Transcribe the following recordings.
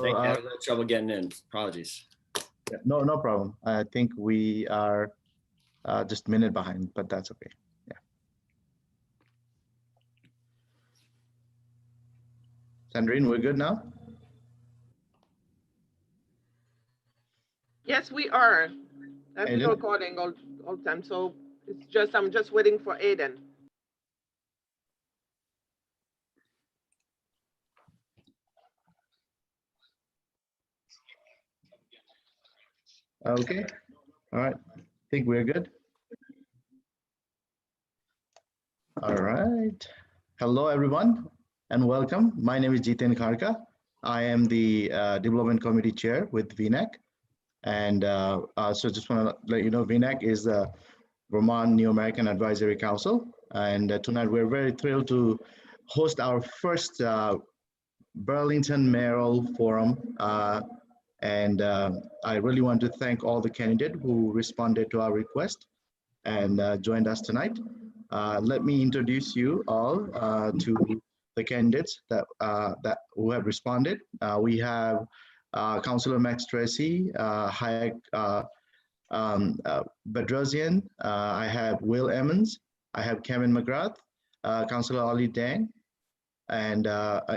So, Thank you. I had a little trouble getting in. Apologies. yeah, no problem. I think we are just a minute behind, but that's okay. Yeah. Sandrine, we're good now? Yes, we are. I've been Aiden? recording all the time, so it's just I'm just waiting for Aiden. Okay. All right. I think we're good. All right. Hello, everyone, and welcome. My name is Jiten Kharka. I am the Development Committee Chair with VNAC. And so just want to let you know, VNAC is the Vermont New American Advisory Council. And tonight we're very thrilled to host our first Burlington Mayoral Forum. And I really want to thank all the candidates who responded to our request and joined us tonight. Let me introduce you all to the candidates that who have responded. We have Councillor Max Tracy, Hayek Bedrosian, I have Will Emmons, I have Kevin Mcgrath, Councillor Ollie Dang, and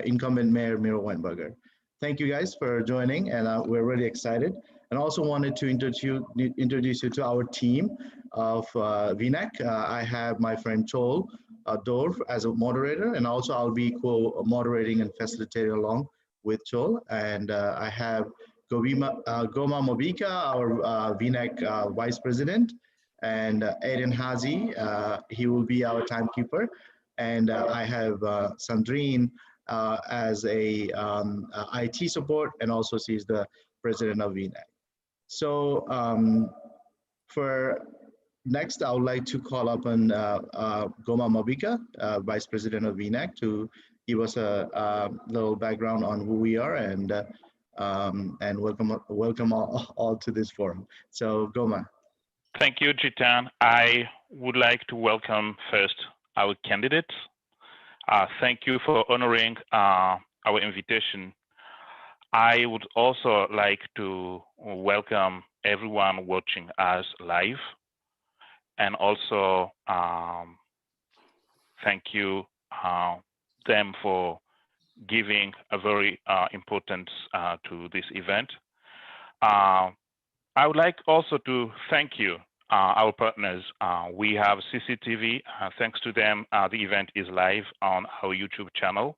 incumbent Mayor Miro Weinberger. Thank you guys for joining, and we're really excited. And also wanted to introduce you to our team of VNAC. I have my friend Chol Dorf as a moderator, and also I'll be co-moderating and facilitating along with Chol. And I have Goma Mobika, our VNAC Vice President, and Aiden Hazi, he will be our timekeeper. And I have Sandrine as a IT support, and also she's the president of VNAC. So for next, I would like to call upon Goma Mobika, Vice President of VNAC, to give us a little background on who we are and welcome all to this forum. So Goma. Thank you, Jitan. I would like to welcome first our candidates. Thank you for honoring our invitation. I would also like to welcome everyone watching us live, and also thank you them for giving a very importance to this event. I would like also to thank you, our partners. We have CCTV. Thanks to them, the event is live on our YouTube channel.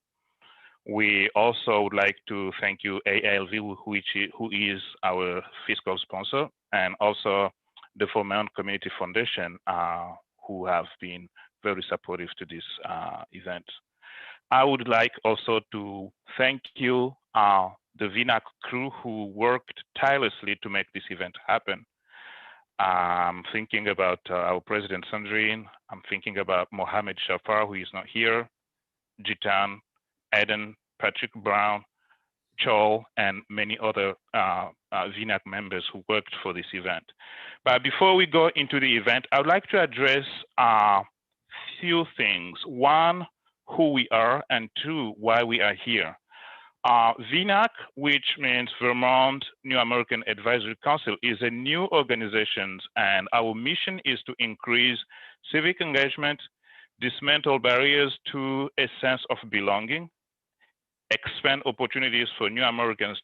We also would like to thank you, ALV, who is our fiscal sponsor, and also the Vermont Community Foundation, who have been very supportive to this event. I would like also to thank you, the VNAC crew who worked tirelessly to make this event happen. I'm thinking about our President Sandrine. I'm thinking about Mohammed Shafar, who is not here, Jitan, Eden, Patrick Brown, Chol, and many other VNAC members who worked for this event. But before we go into the event, I would like to address a few things. One, who we are, and two, why we are here. VNAC, which means Vermont New American Advisory Council, is a new organization, and our mission is to increase civic engagement, dismantle barriers to a sense of belonging, expand opportunities for New Americans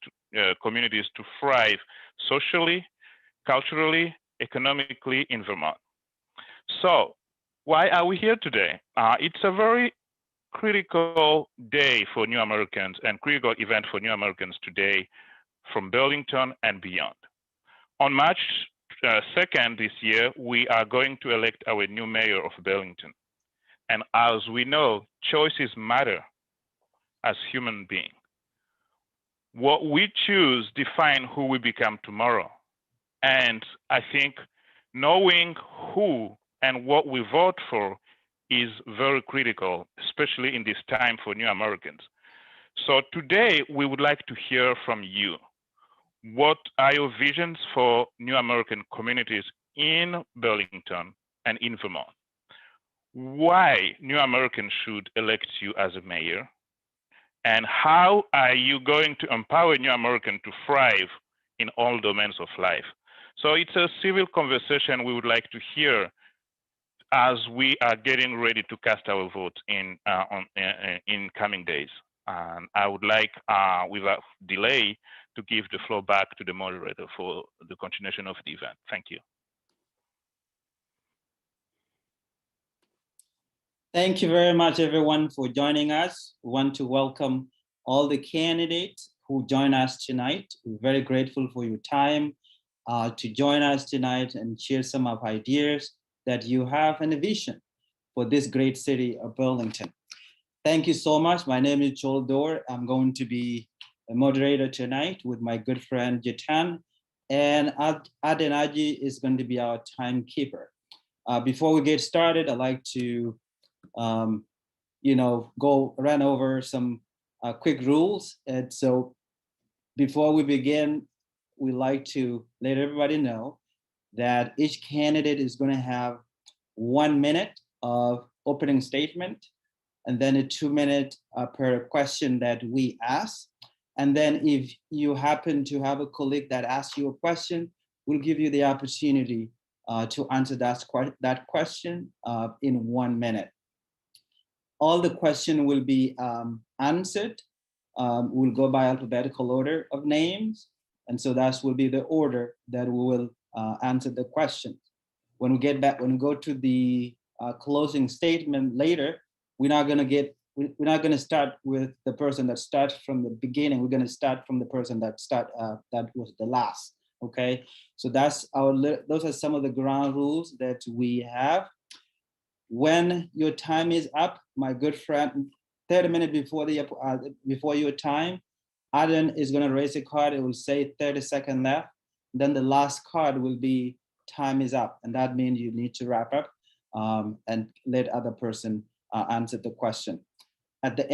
communities to thrive socially, culturally, economically in Vermont. So why are we here today? It's a very critical day for New Americans and critical event for New Americans today from Burlington and beyond. On March 2nd this year, we are going to elect our new mayor of Burlington. And as we know, choices matter as human beings. What we choose define who we become tomorrow. And I think knowing who and what we vote for is very critical, especially in this time for New Americans. So today, we would like to hear from you. What are your visions for New American communities in Burlington and in Vermont? Why New Americans should elect you as a mayor? And how are you going to empower New American to thrive in all domains of life? So it's a civil conversation we would like to hear as we are getting ready to cast our vote in coming days. And I would like, without delay, to give the floor back to the moderator for the continuation of the event. Thank you. Thank you very much, everyone, for joining us. We want to welcome all the candidates who join us tonight. We're very grateful for your time to join us tonight and share some of ideas that you have and a vision for this great city of Burlington. Thank you so much. My name is Joel Dore. I'm going to be a moderator tonight with my good friend Jitan, and Adenaji is going to be our timekeeper. Before we get started, I'd like to run over some quick rules. And so before we begin, we like to let everybody know that each candidate is going to have 1 minute of opening statement, and then a 2 minute per question that we ask. And then if you happen to have a colleague that asks you a question, we'll give you the opportunity to answer that question in 1 minute. All the question will be answered. We'll go by alphabetical order of names. And so that will be the order that we will answer the questions. When we get back, when we go to the closing statement later, we're not going to start with the person that starts from the beginning. We're going to start from the person that was the last. Okay, so those are some of the ground rules that we have. When your time is up, my good friend, 30 minutes before your time, Aden is going to raise a card. It will say 30 seconds left. Then the last card will be time is up, and that means you need to wrap up and let other person answer the question. At the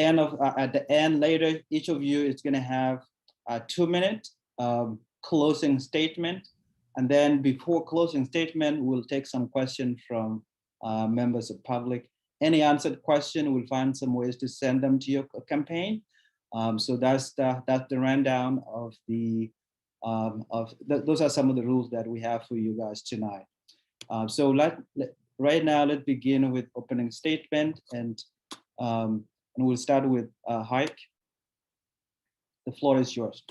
end later, each of you is going to have a 2 minute closing statement, and then before closing statement, we'll take some questions from members of public. Any answered question, we'll find some ways to send them to your campaign. So that's the rundown of those are some of the rules that we have for you guys tonight. So right now, let's begin with opening statement, and we'll start with Hike. The floor is yours.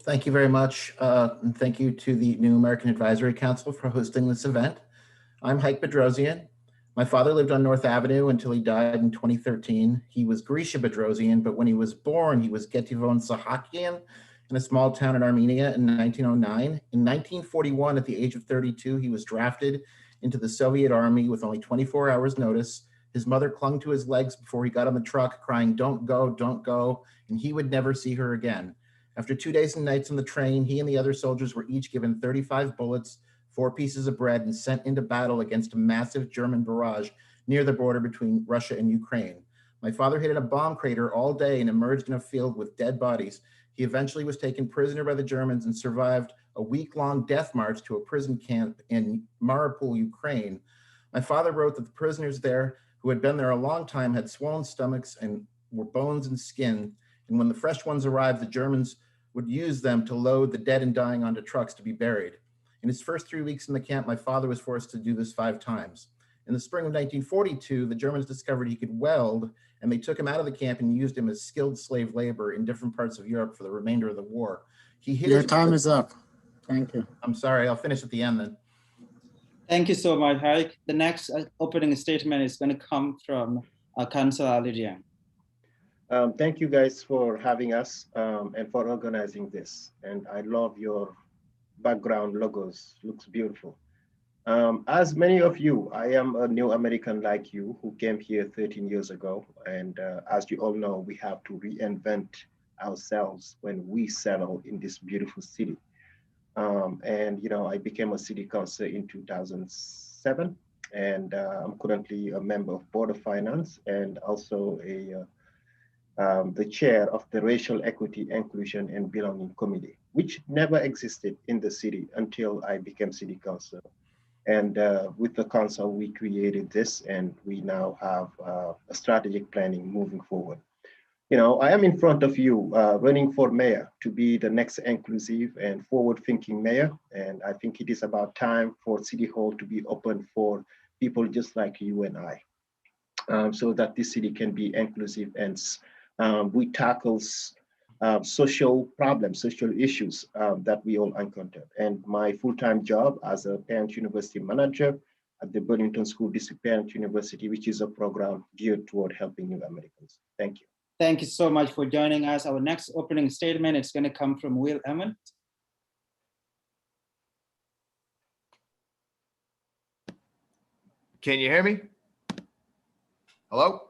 Thank you very much, and thank you to the New American Advisory Council for hosting this event. I'm Hike Bedrosian. My father lived on North Avenue until he died in 2013. He was Grisha Bedrosian, but when he was born, he was Getivon Sahakian in a small town in Armenia in 1909. In 1941, at the age of 32, he was drafted into the Soviet Army with only 24 hours notice. His mother clung to his legs before he got on the truck, crying, "Don't go, don't go," and he would never see her again. After 2 days and nights on the train, he and the other soldiers were each given 35 bullets, 4 pieces of bread, and sent into battle against a massive German barrage near the border between Russia and Ukraine. My father hid in a bomb crater all day and emerged in a field with dead bodies. He eventually was taken prisoner by the Germans and survived a week-long death march to a prison camp in Mariupol, Ukraine. My father wrote that the prisoners there, who had been there a long time, had swollen stomachs and were bones and skin. And when the fresh ones arrived, the Germans would use them to load the dead and dying onto trucks to be buried. In his first 3 weeks in the camp, my father was forced to do this 5 times. In the spring of 1942, the Germans discovered he could weld, and they took him out of the camp and used him as skilled slave labor in different parts of Europe for the remainder of the war. Your time is up. Thank you. I'm sorry, I'll finish at the end then. Thank you so much, Harik. The next opening statement is going to come from Councilor Ali Dieng. Thank you guys for having us and for organizing this. And I love your background logos, looks beautiful. As many of you, I am a new American like you who came here 13 years ago. And as you all know, we have to reinvent ourselves when we settle in this beautiful city. And you know, I became a city councilor in 2007, and I'm currently a member of Board of Finance and also the chair of the Racial Equity, Inclusion and Belonging Committee, which never existed in the city until I became city councilor. And with the council, we created this, and we now have a strategic planning moving forward. I am in front of you running for mayor to be the next inclusive and forward-thinking mayor. And I think it is about time for City Hall to be open for people just like you and I, so that this city can be inclusive and we tackle social problems, social issues that we all encounter. And my full-time job as a parent university manager at the Burlington School District Parent University, which is a program geared toward helping new Americans. Thank you. Thank you so much for joining us. Our next opening statement is going to come from Will Emmons. Can you hear me? Hello?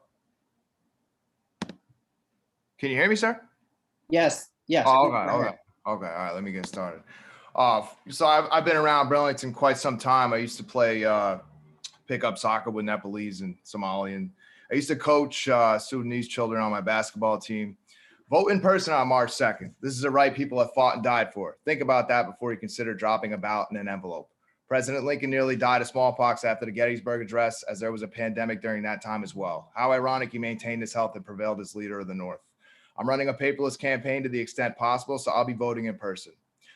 Can you hear me, sir? Yes, yes. Oh, okay. All right, let me get started. So I've been around Burlington quite some time. I used to play pickup soccer with Nepalese and Somalian. I used to coach Sudanese children on my basketball team. Vote in person on March 2nd. This is a right people have fought and died for. Think about that before you consider dropping a ballot in an envelope. President Lincoln nearly died of smallpox after the Gettysburg Address, as there was a pandemic during that time as well. How ironic he maintained his health and prevailed as leader of the North. I'm running a paperless campaign to the extent possible, so I'll be voting in person.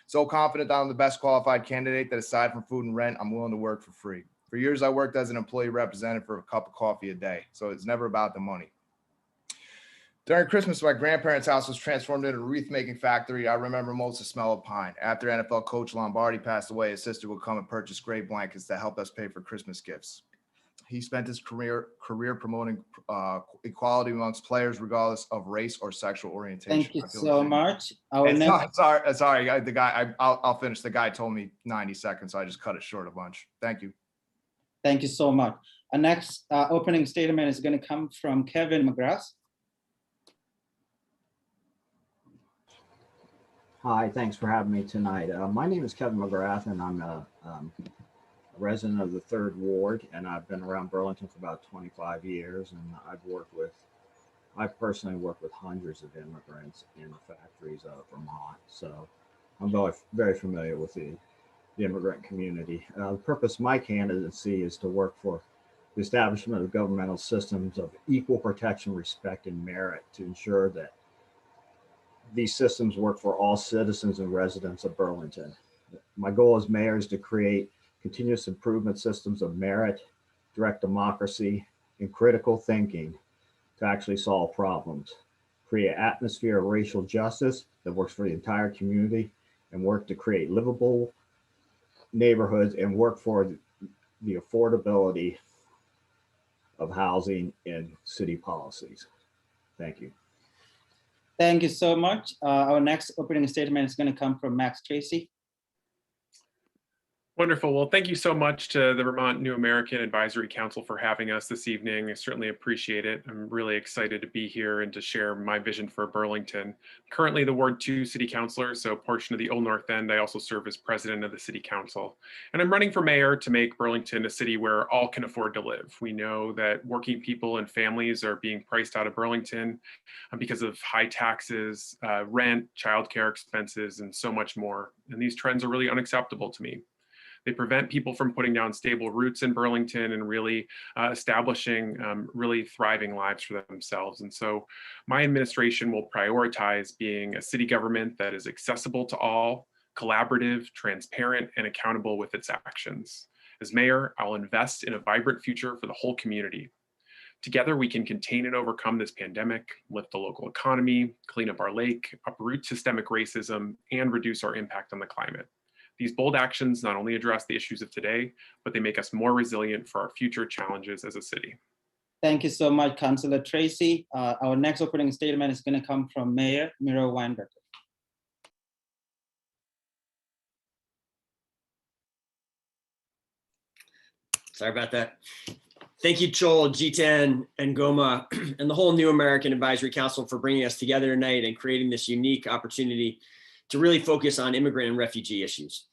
So confident that I'm the best qualified candidate that aside from food and rent, I'm willing to work for free. For years, I worked as an employee representative for a cup of coffee a day, so it's never about the money. During Christmas, my grandparents' house was transformed into a wreath-making factory. I remember most the smell of pine. After NFL coach Lombardi passed away, his sister would come and purchase gray blankets that helped us pay for Christmas gifts. He spent his career promoting equality amongst players, regardless of race or sexual orientation. Thank you so much. Sorry, the guy. I'll finish. The guy told me 90 seconds, so I just cut it short a bunch. Thank you. Thank you so much. Our next opening statement is going to come from Kevin Mcgrath. Hi, thanks for having me tonight. My name is Kevin Mcgrath, and I'm a resident of the 3rd Ward, and I've been around Burlington for about 25 years, and I've personally worked with hundreds of immigrants in the factories of Vermont, so I'm very familiar with the immigrant community. The purpose of my candidacy is to work for the establishment of governmental systems of equal protection, respect, and merit to ensure that these systems work for all citizens and residents of Burlington. My goal as mayor is to create continuous improvement systems of merit, direct democracy, and critical thinking to actually solve problems, create an atmosphere of racial justice that works for the entire community, and work to create livable neighborhoods and work for the affordability of housing and city policies. Thank you. Thank you so much. Our next opening statement is going to come from Max Tracy. Wonderful. Well, thank you so much to the Vermont New American Advisory Council for having us this evening. I certainly appreciate it. I'm really excited to be here and to share my vision for Burlington. Currently the Ward 2 City Councilor, so a portion of the Old North End. I also serve as president of the City Council. And I'm running for mayor to make Burlington a city where all can afford to live. We know that working people and families are being priced out of Burlington because of high taxes, rent, childcare expenses, and so much more. And these trends are really unacceptable to me. They prevent people from putting down stable roots in Burlington and really establishing really thriving lives for themselves. And so my administration will prioritize being a city government that is accessible to all, collaborative, transparent, and accountable with its actions. As mayor, I'll invest in a vibrant future for the whole community. Together, we can contain and overcome this pandemic, lift the local economy, clean up our lake, uproot systemic racism, and reduce our impact on the climate. These bold actions not only address the issues of today, but they make us more resilient for our future challenges as a city. Thank you so much, Councilor Tracy. Our next opening statement is going to come from Mayor Miro Weinberger. Sorry about that. Thank you, Joel, G10, and Goma, and the whole New American Advisory Council for bringing us together tonight and creating this unique opportunity to really focus on immigrant and refugee issues.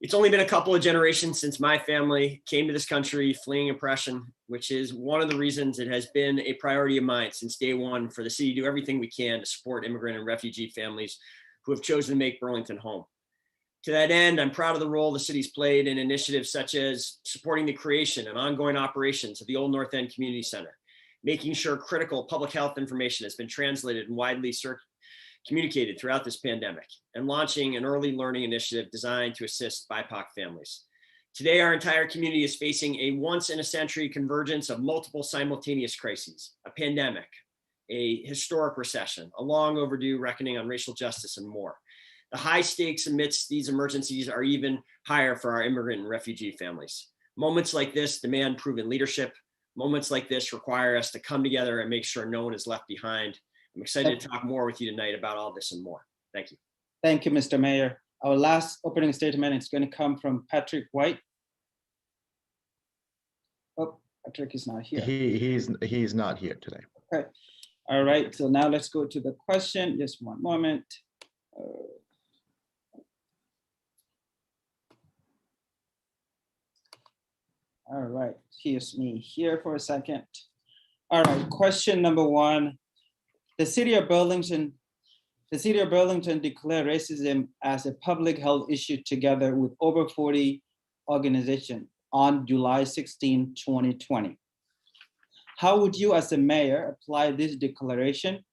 It's only been a couple of generations since my family came to this country fleeing oppression, which is one of the reasons it has been a priority of mine since day one for the city to do everything we can to support immigrant and refugee families who have chosen to make Burlington home. To that end, I'm proud of the role the city's played in initiatives such as supporting the creation and ongoing operations of the Old North End Community Center, making sure critical public health information has been translated and widely communicated throughout this pandemic, and launching an early learning initiative designed to assist BIPOC families. Today, our entire community is facing a once-in-a-century convergence of multiple simultaneous crises: a pandemic, a historic recession, a long overdue reckoning on racial justice, and more. The high stakes amidst these emergencies are even higher for our immigrant and refugee families. Moments like this demand proven leadership. Moments like this require us to come together and make sure no one is left behind. I'm excited to talk more with you tonight about all this and more. Thank you. Thank you, Mr. Mayor. Our last opening statement is going to come from Patrick White. Oh, Patrick is not here. He's not here today. Okay. All right. So now let's go to the question. Just one moment. All right. Here's me here for a second. All right. Question number one. The city of Burlington declared racism as a public health issue together with over 40 organizations on July 16, 2020. How would you as a mayor apply this declaration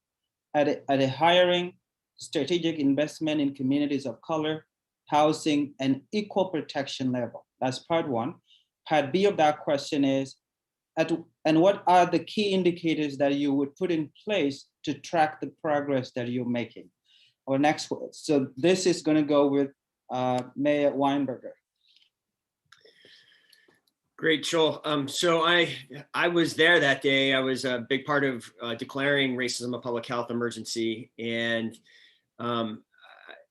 at a hiring, strategic investment in communities of color, housing, and equal protection level? That's part one. Part B of that question is, and what are the key indicators that you would put in place to track the progress that you're making? Our next word. So this is going to go with Mayor Weinberger. Great, Joel. So I was there that day. I was a big part of declaring racism a public health emergency, and I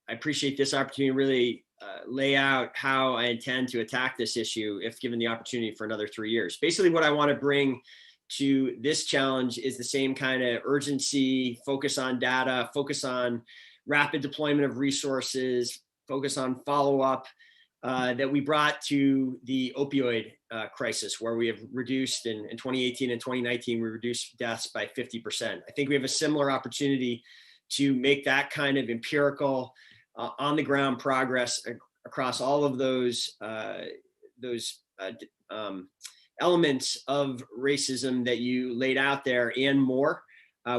appreciate this opportunity to really lay out how I intend to attack this issue if given the opportunity for another 3 years. Basically, what I want to bring to this challenge is the same kind of urgency, focus on data, focus on rapid deployment of resources, focus on follow-up that we brought to the opioid crisis, where we have reduced in 2018 and 2019, we reduced deaths by 50%. I think we have a similar opportunity to make that kind of empirical, on the ground progress across all of those elements of racism that you laid out there and more.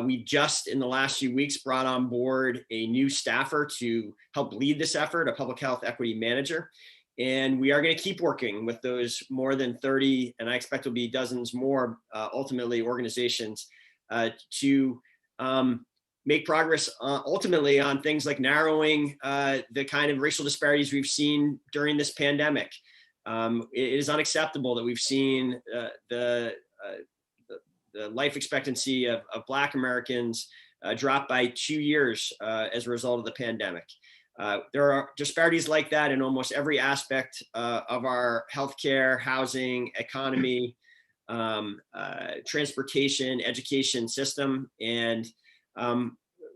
We just in the last few weeks brought on board a new staffer to help lead this effort, a public health equity manager. And we are going to keep working with those more than 30, and I expect will be dozens more, ultimately, organizations to make progress ultimately on things like narrowing the kind of racial disparities we've seen during this pandemic. It is unacceptable that we've seen the life expectancy of Black Americans drop by 2 years as a result of the pandemic. There are disparities like that in almost every aspect of our healthcare, housing, economy, transportation, education system. And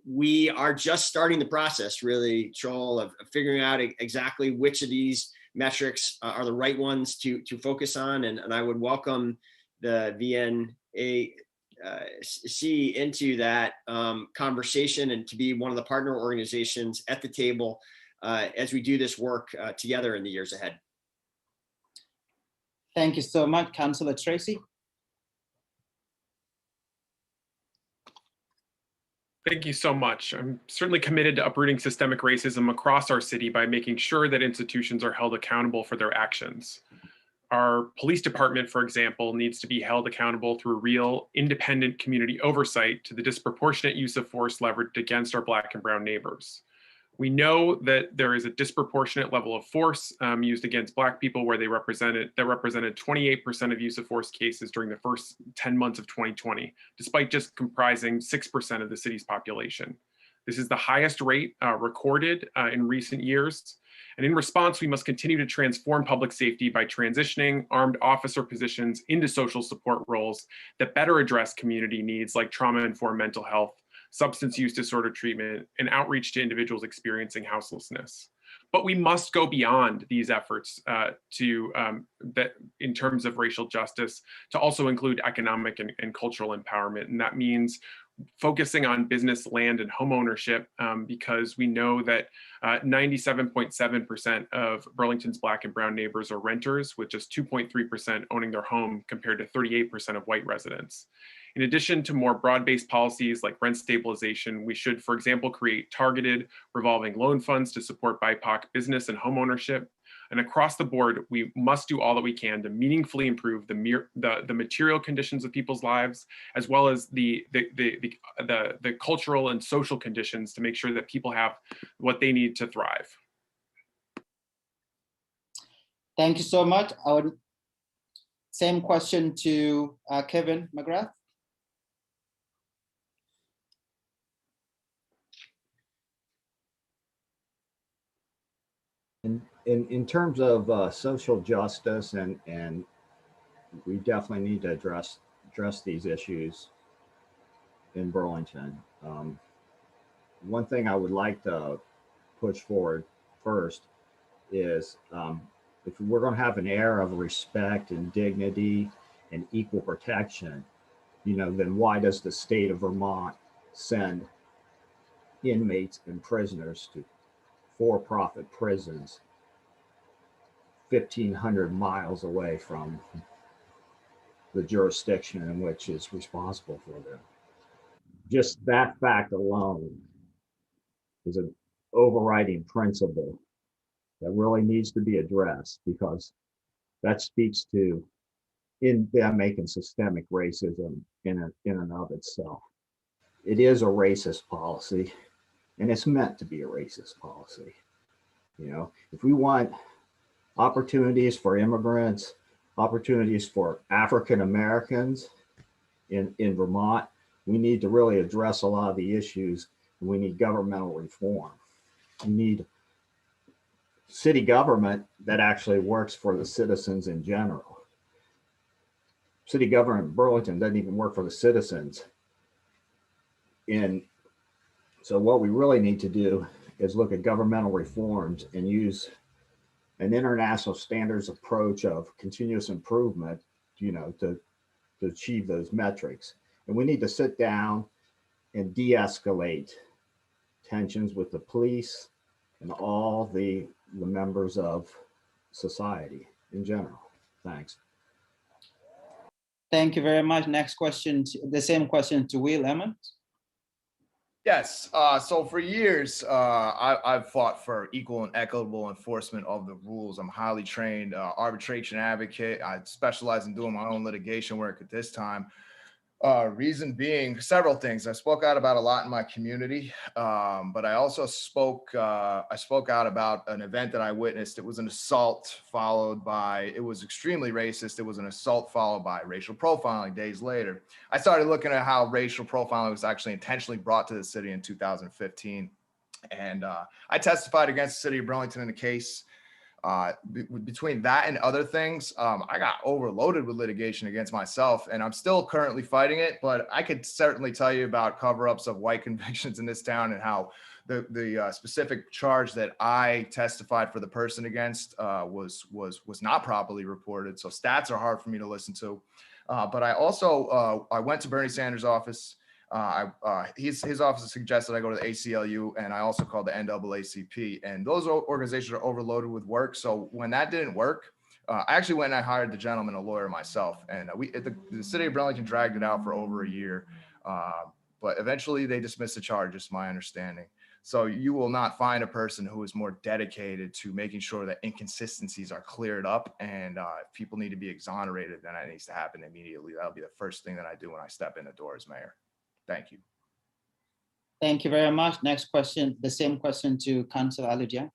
we are just starting the process, really, Joel, of figuring out exactly which of these metrics are the right ones to focus on. And I would welcome the VNAC into that conversation and to be one of the partner organizations at the table as we do this work together in the years ahead. Thank you so much, Councilor Tracy. Thank you so much. I'm certainly committed to uprooting systemic racism across our city by making sure that institutions are held accountable for their actions. Our police department, for example, needs to be held accountable through real, independent community oversight to the disproportionate use of force leveraged against our Black and Brown neighbors. We know that there is a disproportionate level of force used against Black people that represented 28% of use of force cases during the first 10 months of 2020, despite just comprising 6% of the city's population. This is the highest rate recorded in recent years. And in response, we must continue to transform public safety by transitioning armed officer positions into social support roles that better address community needs like trauma-informed mental health, substance use disorder treatment, and outreach to individuals experiencing houselessness. But we must go beyond these efforts in terms of racial justice to also include economic and cultural empowerment. And that means focusing on business, land, and home ownership, because we know that 97.7% of Burlington's Black and brown neighbors are renters, with just 2.3% owning their home compared to 38% of white residents. In addition to more broad-based policies like rent stabilization, we should, for example, create targeted revolving loan funds to support BIPOC business and home ownership. And across the board, we must do all that we can to meaningfully improve the material conditions of people's lives, as well as the cultural and social conditions to make sure that people have what they need to thrive. Thank you so much. Same question to Kevin Mcgrath. In terms of social justice, and we definitely need to address these issues in Burlington. One thing I would like to push forward first is if we're going to have an air of respect and dignity and equal protection, then why does the state of Vermont send inmates and prisoners to for-profit prisons 1,500 miles away from the jurisdiction in which is responsible for them? Just that fact alone is an overriding principle that really needs to be addressed, because that speaks to endemic and systemic racism in and of itself. It is a racist policy, and it's meant to be a racist policy. If we want opportunities for immigrants, opportunities for African Americans in Vermont, we need to really address a lot of the issues, and we need governmental reform. We need city government that actually works for the citizens in general. City government in Burlington doesn't even work for the citizens. So what we really need to do is look at governmental reforms and use an international standards approach of continuous improvement, to achieve those metrics. And we need to sit down and de-escalate tensions with the police and all the members of society in general. Thanks. Thank you very much. Next question, the same question to Will Emmons. Yes. So for years, I've fought for equal and equitable enforcement of the rules. I'm highly trained arbitration advocate. I specialize in doing my own litigation work at this time. Reason being several things. I spoke out about a lot in my community, but I also spoke out about an event that I witnessed. It was an assault it was extremely racist. It was an assault followed by racial profiling days later. I started looking at how racial profiling was actually intentionally brought to the city in 2015. And I testified against the city of Burlington in a case. Between that and other things, I got overloaded with litigation against myself, and I'm still currently fighting it. But I could certainly tell you about cover-ups of white convictions in this town, and how the specific charge that I testified for the person against was not properly reported. So stats are hard for me to listen to. But I also I went to Bernie Sanders' office. His office suggested I go to the ACLU, and I also called the NAACP, and those organizations are overloaded with work. So when that didn't work, I actually went and I hired the gentleman a lawyer myself, and the city of Burlington dragged it out for over a year, but eventually they dismissed the charges, my understanding. So you will not find a person who is more dedicated to making sure that inconsistencies are cleared up, and if people need to be exonerated, then that needs to happen immediately. That'll be the first thing that I do when I step in the door as mayor. Thank you. Thank you very much. Next question, the same question to Councilor Aludia.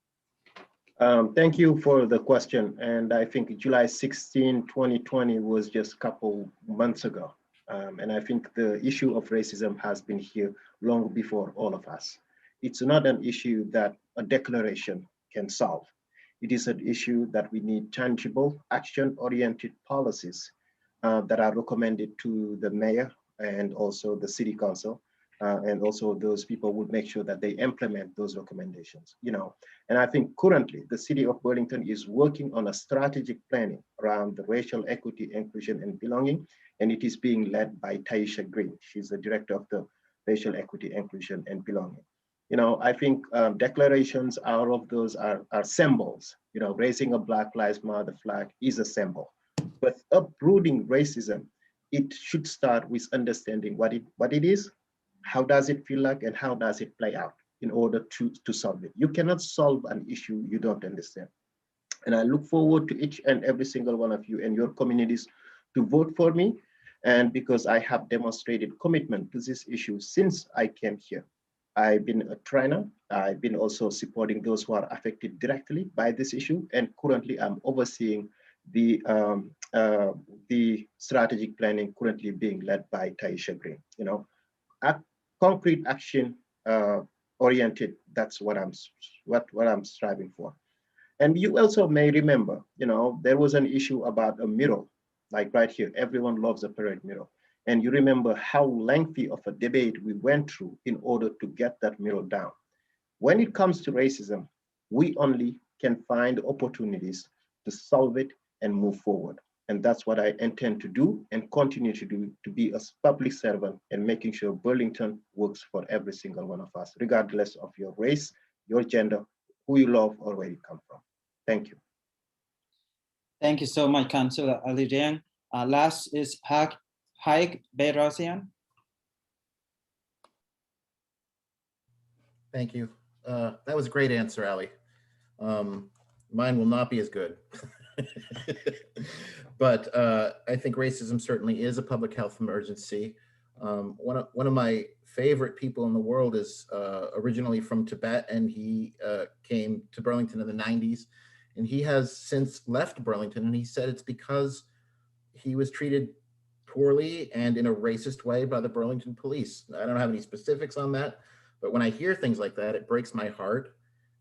Thank you for the question. And I think July 16, 2020 was just a couple months ago. And I think the issue of racism has been here long before all of us. It's not an issue that a declaration can solve. It is an issue that we need tangible, action-oriented policies that are recommended to the mayor and also the city council, and also those people would make sure that they implement those recommendations. And I think currently the city of Burlington is working on a strategic planning around the racial equity, inclusion, and belonging, and it is being led by Taisha Green. She's the director of the racial equity, inclusion, and belonging. I think declarations out of those are symbols. Raising a Black Lives Matter flag is a symbol. But uprooting racism, it should start with understanding what it is, how does it feel like, and how does it play out in order to solve it. You cannot solve an issue you don't understand. And I look forward to each and every single one of you and your communities to vote for me. And because I have demonstrated commitment to this issue since I came here. I've been a trainer. I've been also supporting those who are affected directly by this issue. And currently I'm overseeing the strategic planning currently being led by Taisha Green. Concrete action oriented, that's what I'm striving for. And you also may remember, there was an issue about a mural, like right here, everyone loves a parade mural. And you remember how lengthy of a debate we went through in order to get that mural down. When it comes to racism, we only can find opportunities to solve it and move forward. And that's what I intend to do and continue to do, to be a public servant and making sure Burlington works for every single one of us, regardless of your race, your gender, who you love, or where you come from. Thank you. Thank you so much, Councillor Ali Dang. Last is Haig Beirosian. Thank you. That was a great answer, Ali. Mine will not be as good. But I think racism certainly is a public health emergency. One of my favorite people in the world is originally from Tibet, and he came to Burlington in the 90s. And he has since left Burlington, and he said it's because he was treated poorly and in a racist way by the Burlington police. I don't have any specifics on that, but when I hear things like that, it breaks my heart.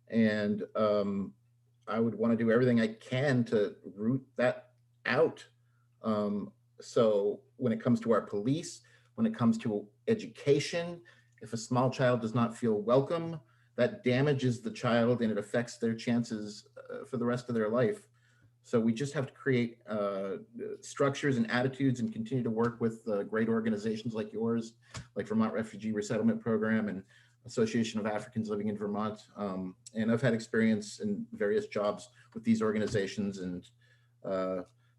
And I would want to do everything I can to root that out. So when it comes to our police, when it comes to education, if a small child does not feel welcome, that damages the child and it affects their chances for the rest of their life. So we just have to create structures and attitudes and continue to work with great organizations like yours, like Vermont Refugee Resettlement Program and Association of Africans Living in Vermont. And I've had experience in various jobs with these organizations. And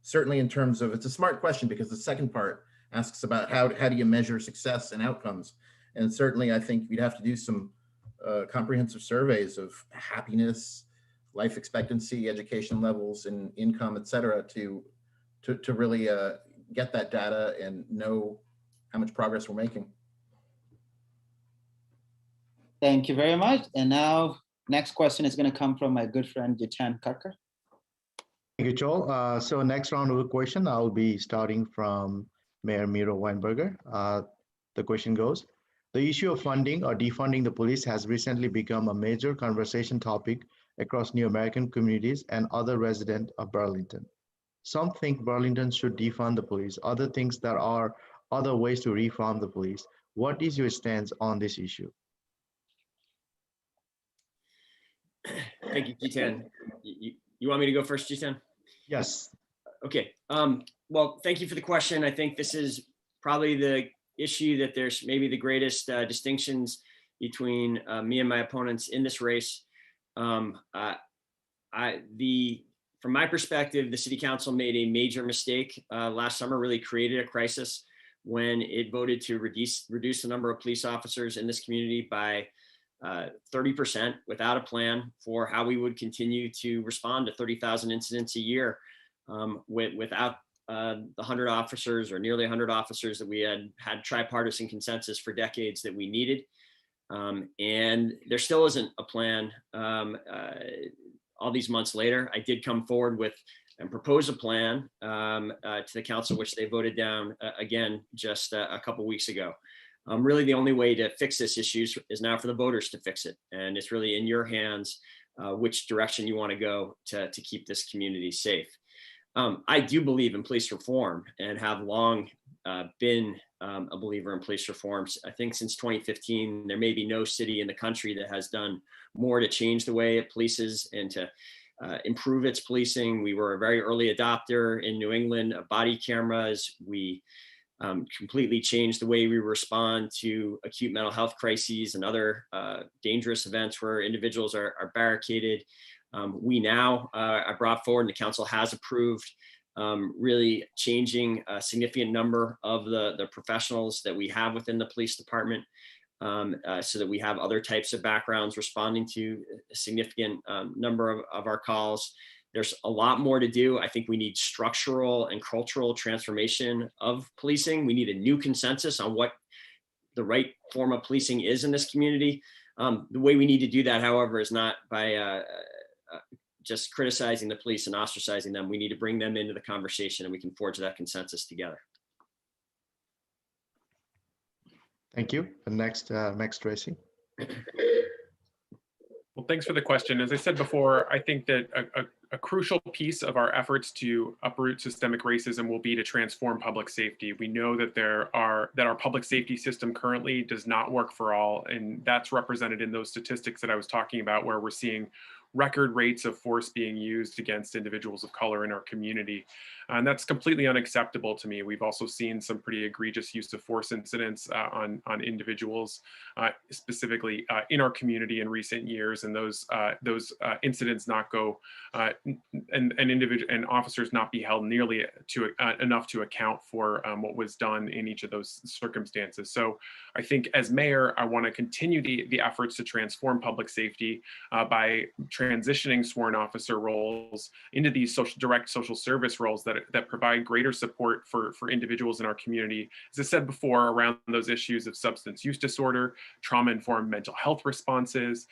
certainly in terms of, it's a smart question because the second part asks about how do you measure success and outcomes. And certainly I think we'd have to do some comprehensive surveys of happiness, life expectancy, education levels, and income, et cetera, to really get that data and know how much progress we're making. Thank you very much. And now, next question is going to come from my good friend, Jitan Karkar. Thank you, Joel. So next round of the question, I'll be starting from Mayor Miro Weinberger. The question goes, the issue of funding or defunding the police has recently become a major conversation topic across New American communities and other residents of Burlington. Some think Burlington should defund the police. Other think there are other ways to reform the police. What is your stance on this issue? Thank you, Jitan. You want me to go first, Jitan? Yes. Okay. Well, thank you for the question. I think this is probably the issue that there's maybe the greatest distinctions between me and my opponents in this race. From my perspective, the city council made a major mistake last summer, really created a crisis when it voted to reduce the number of police officers in this community by 30% without a plan for how we would continue to respond to 30,000 incidents a year without the 100 officers or nearly 100 officers that we had tripartisan consensus for decades that we needed. And there still isn't a plan all these months later. I did come forward with and propose a plan to the council, which they voted down again just a couple weeks ago. Really, the only way to fix this issue is now for the voters to fix it. And it's really in your hands which direction you want to go to keep this community safe. I do believe in police reform and have long been a believer in police reforms. I think since 2015, there may be no city in the country that has done more to change the way it polices and to improve its policing. We were a very early adopter in New England of body cameras. We completely changed the way we respond to acute mental health crises and other dangerous events where individuals are barricaded. We now are brought forward, and the council has approved, really changing a significant number of the professionals that we have within the police department, so that we have other types of backgrounds responding to a significant number of our calls. There's a lot more to do. I think we need structural and cultural transformation of policing. We need a new consensus on what the right form of policing is in this community. The way we need to do that, however, is not by just criticizing the police and ostracizing them. We need to bring them into the conversation, and we can forge that consensus together. Thank you. And next, Max Tracy. Well, thanks for the question. As I said before, I think that a crucial piece of our efforts to uproot systemic racism will be to transform public safety. We know that our public safety system currently does not work for all, and that's represented in those statistics that I was talking about, where we're seeing record rates of force being used against individuals of color in our community. And that's completely unacceptable to me. We've also seen some pretty egregious use of force incidents on individuals, specifically in our community in recent years. And those incidents not go, and officers not be held nearly enough to account for what was done in each of those circumstances. So I think as mayor, I want to continue the efforts to transform public safety by transitioning sworn officer roles into these direct social service roles that provide greater support for individuals in our community. As I said before, around those issues of substance use disorder, trauma-informed mental health responses,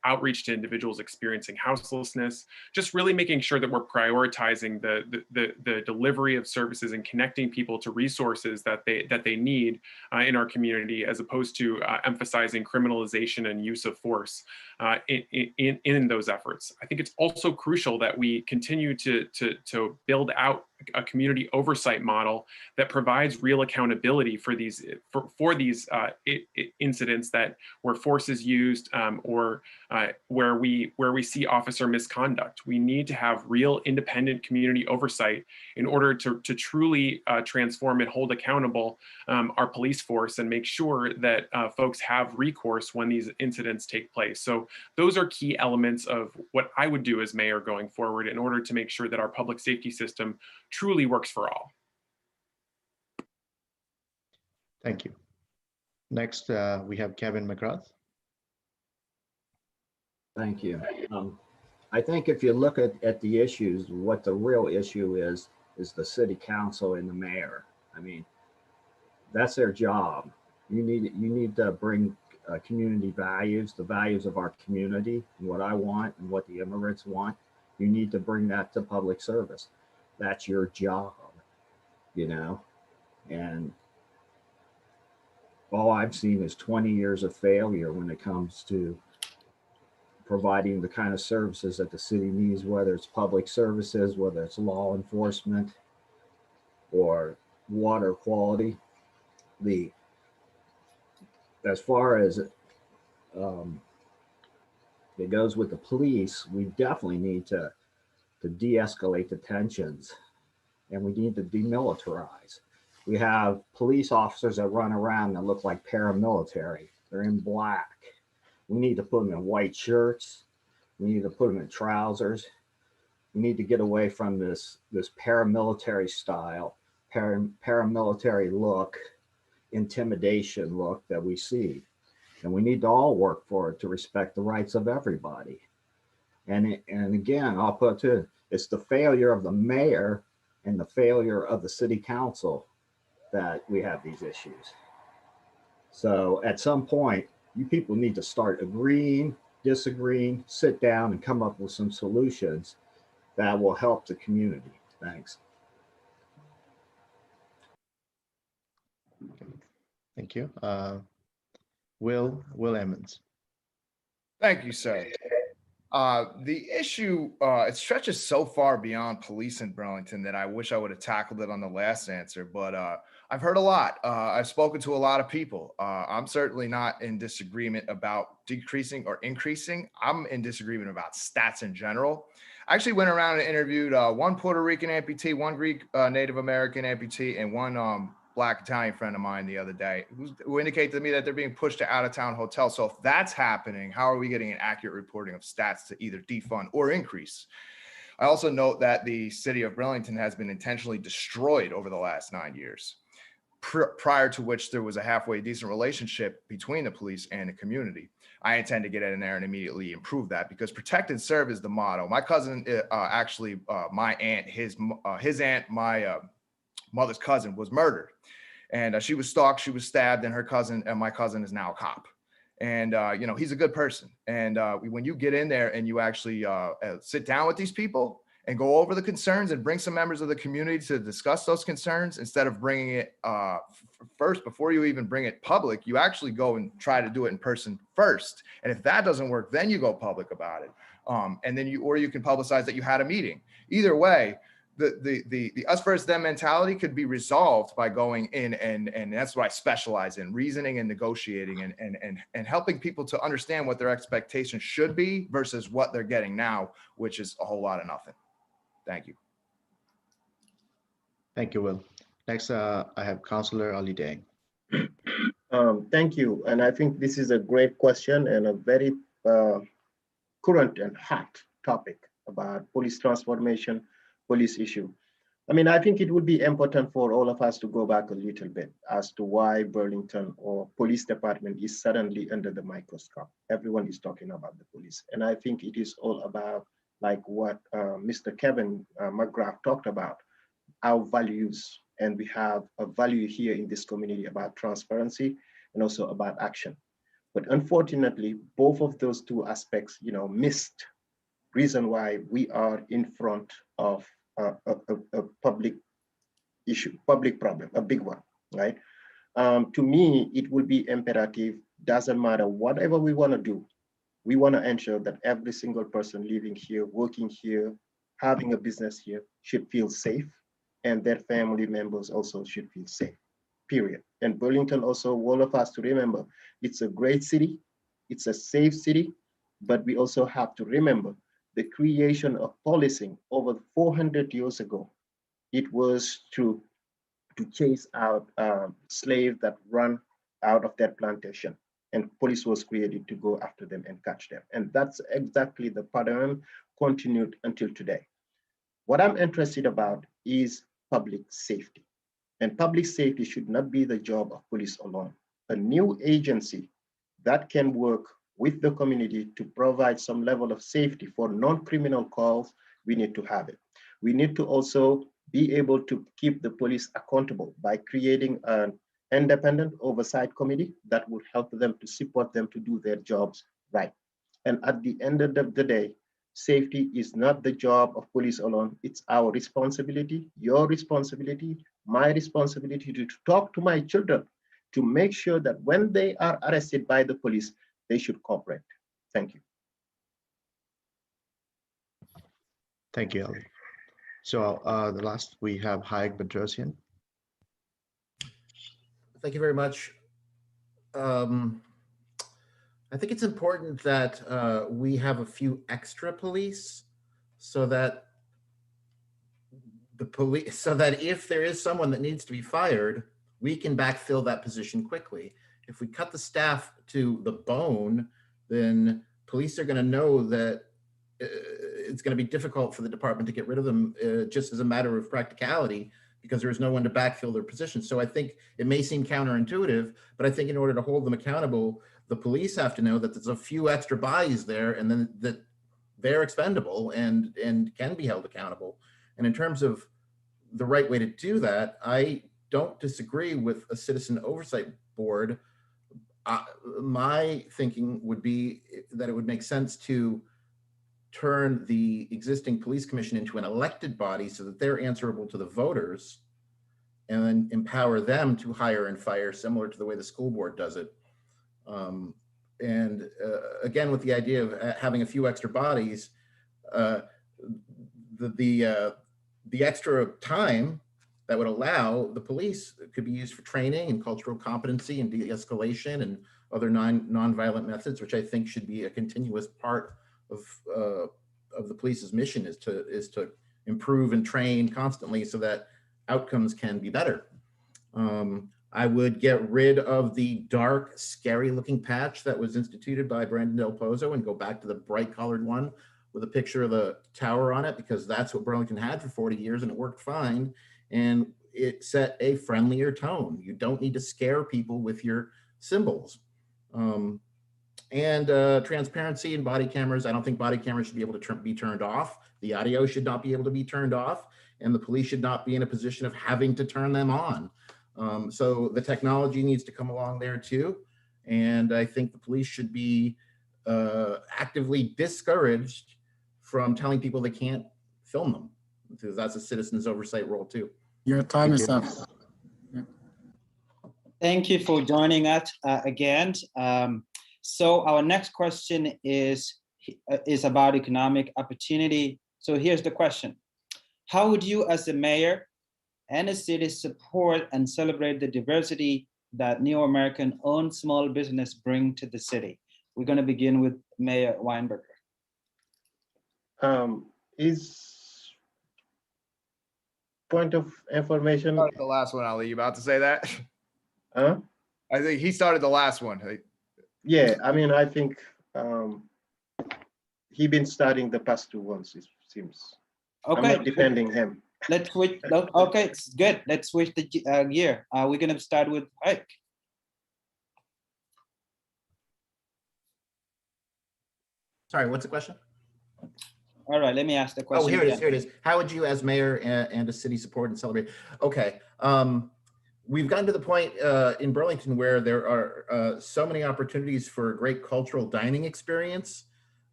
outreach to individuals experiencing houselessness, just really making sure that we're prioritizing the delivery of services and connecting people to resources that they need in our community, as opposed to emphasizing criminalization and use of force in those efforts. I think it's also crucial that we continue to build out a community oversight model that provides real accountability for these incidents where force is used, or where we see officer misconduct. We need to have real independent community oversight in order to truly transform and hold accountable our police force and make sure that folks have recourse when these incidents take place. So those are key elements of what I would do as mayor going forward in order to make sure that our public safety system truly works for all. Thank you. Next, we have Kevin Mcgrath. Thank you. I think if you look at the issues, what the real issue is the city council and the mayor. I mean, that's their job. You need to bring community values, the values of our community, and what I want and what the immigrants want. You need to bring that to public service. That's your job, you know? And all I've seen is 20 years of failure when it comes to providing the kind of services that the city needs, whether it's public services, whether it's law enforcement or water quality. As far as it goes with the police, we definitely need to de-escalate the tensions, and we need to demilitarize. We have police officers that run around that look like paramilitary. They're in black. We need to put them in white shirts. We need to put them in trousers. We need to get away from this paramilitary style, paramilitary look, intimidation look that we see. And we need to all work for it to respect the rights of everybody. And again, I'll put it, it's the failure of the mayor and the failure of the city council that we have these issues. So at some point, you people need to start agreeing, disagreeing, sit down and come up with some solutions that will help the community. Thanks. Thank you. Will Emmons. Thank you, sir. The issue, it stretches so far beyond police in Burlington that I wish I would have tackled it on the last answer, but I've heard a lot. I've spoken to a lot of people. I'm certainly not in disagreement about decreasing or increasing. I'm in disagreement about stats in general. I actually went around and interviewed one Puerto Rican amputee, one Greek Native American amputee, and one Black Italian friend of mine the other day who indicated to me that they're being pushed to out-of-town hotels. So if that's happening, how are we getting an accurate reporting of stats to either defund or increase? I also note that the city of Burlington has been intentionally destroyed over the last 9 years, prior to which there was a halfway decent relationship between the police and the community. I intend to get in there and immediately improve that, because protect and serve is the motto. My cousin, my aunt, his aunt, my mother's cousin was murdered, and she was stalked, she was stabbed, and my cousin is now a cop. And, he's a good person. And when you get in there and you actually sit down with these people and go over the concerns and bring some members of the community to discuss those concerns, instead of bringing it first, before you even bring it public, you actually go and try to do it in person first. And if that doesn't work, then you go public about it. And then you can publicize that you had a meeting. Either way, the us versus them mentality could be resolved by going in, and that's what I specialize in: reasoning and negotiating and helping people to understand what their expectations should be versus what they're getting now, which is a whole lot of nothing. Thank you. Thank you, Will. Next, I have Councillor Ali Dang. Thank you. And I think this is a great question and a very current and hot topic about police transformation, police issue. I mean, I think it would be important for all of us to go back a little bit as to why Burlington or police department is suddenly under the microscope. Everyone is talking about the police. And I think it is all about, like what Mr. Kevin Mcgrath talked about, our values. And we have a value here in this community about transparency and also about action. But unfortunately, both of those two aspects, missed. Reason why we are in front of a public issue, public problem, a big one, right? To me, it will be imperative, doesn't matter, whatever we want to do, we want to ensure that every single person living here, working here, having a business here should feel safe, and their family members also should feel safe, period. And Burlington also, all of us to remember, it's a great city, it's a safe city, but we also have to remember the creation of policing over 400 years ago. It was to chase out slaves that run out of their plantation, and police was created to go after them and catch them. And that's exactly the pattern continued until today. What I'm interested about is public safety. And public safety should not be the job of police alone. A new agency that can work with the community to provide some level of safety for non-criminal calls, we need to have it. We need to also be able to keep the police accountable by creating an independent oversight committee that would help them to support them to do their jobs right. And at the end of the day, safety is not the job of police alone. It's our responsibility, your responsibility, my responsibility to talk to my children to make sure that when they are arrested by the police, they should cooperate. Thank you. Thank you, Ali. So the last we have Hayek Bedrosian. Thank you very much. I think it's important that we have a few extra police so that if there is someone that needs to be fired, we can backfill that position quickly. If we cut the staff to the bone, then police are going to know that it's going to be difficult for the department to get rid of them just as a matter of practicality, because there is no one to backfill their position. So I think it may seem counterintuitive, but I think in order to hold them accountable, the police have to know that there's a few extra bodies there, and then that they're expendable and can be held accountable. And in terms of the right way to do that, I don't disagree with a citizen oversight board. My thinking would be that it would make sense to turn the existing police commission into an elected body so that they're answerable to the voters, and then empower them to hire and fire, similar to the way the school board does it. Again, with the idea of having a few extra bodies, the extra time that would allow the police could be used for training and cultural competency and de-escalation and other non-violent methods, which I think should be a continuous part of the police's mission, is to improve and train constantly so that outcomes can be better. I would get rid of the dark, scary looking patch that was instituted by Brandon Del Pozo and go back to the bright colored one with a picture of the tower on it, because that's what Burlington had for 40 years and it worked fine. And it set a friendlier tone. You don't need to scare people with your symbols. Transparency in body cameras. I don't think body cameras should be able to be turned off. The audio should not be able to be turned off, and the police should not be in a position of having to turn them on. So the technology needs to come along there too. And I think the police should be actively discouraged from telling people they can't film them, because that's a citizen's oversight role too. Your time is up. Thank you for joining us again. So our next question is about economic opportunity. So here's the question. How would you as the mayor and the city support and celebrate the diversity that New American-owned small business bring to the city? We're going to begin with Mayor Weinberger. Is point of information. The last one, Ali, you about to say that? Huh? I think he started the last one. Yeah, I mean, I think he been starting the past two ones, it seems. Okay. I'm not defending him. Let's switch. Okay, it's good. Let's switch the gear. We're going to start with Ike. Sorry, what's the question? All right, let me ask the question. Oh, here it is. Here it is. How would you, as mayor and a city, support and celebrate? Okay. We've gotten to the point in Burlington where there are so many opportunities for a great cultural dining experience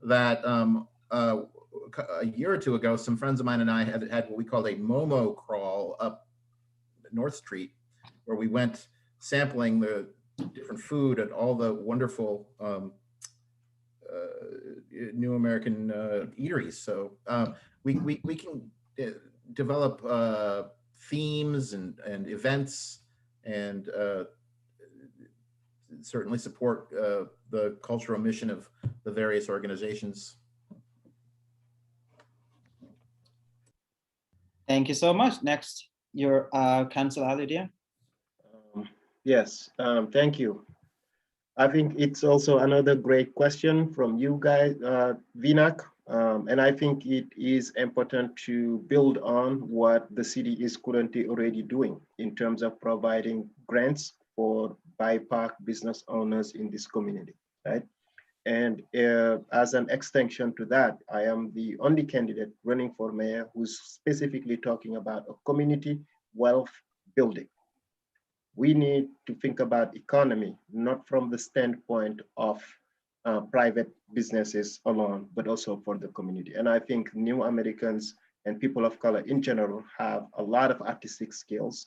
that a year or two ago, some friends of mine and I had what we called a Momo crawl up North Street, where we went sampling the different food at all the wonderful New American eateries. So we can develop themes and events, and certainly support the cultural mission of the various organizations. Thank you so much. Next, your Councilor Alidia. Yes, thank you. I think it's also another great question from you guys, Vinak. And I think it is important to build on what the city is currently already doing in terms of providing grants for BIPOC business owners in this community, right? And as an extension to that, I am the only candidate running for mayor who's specifically talking about a community wealth building. We need to think about economy, not from the standpoint of private businesses alone, but also for the community. And I think New Americans and people of color in general have a lot of artistic skills.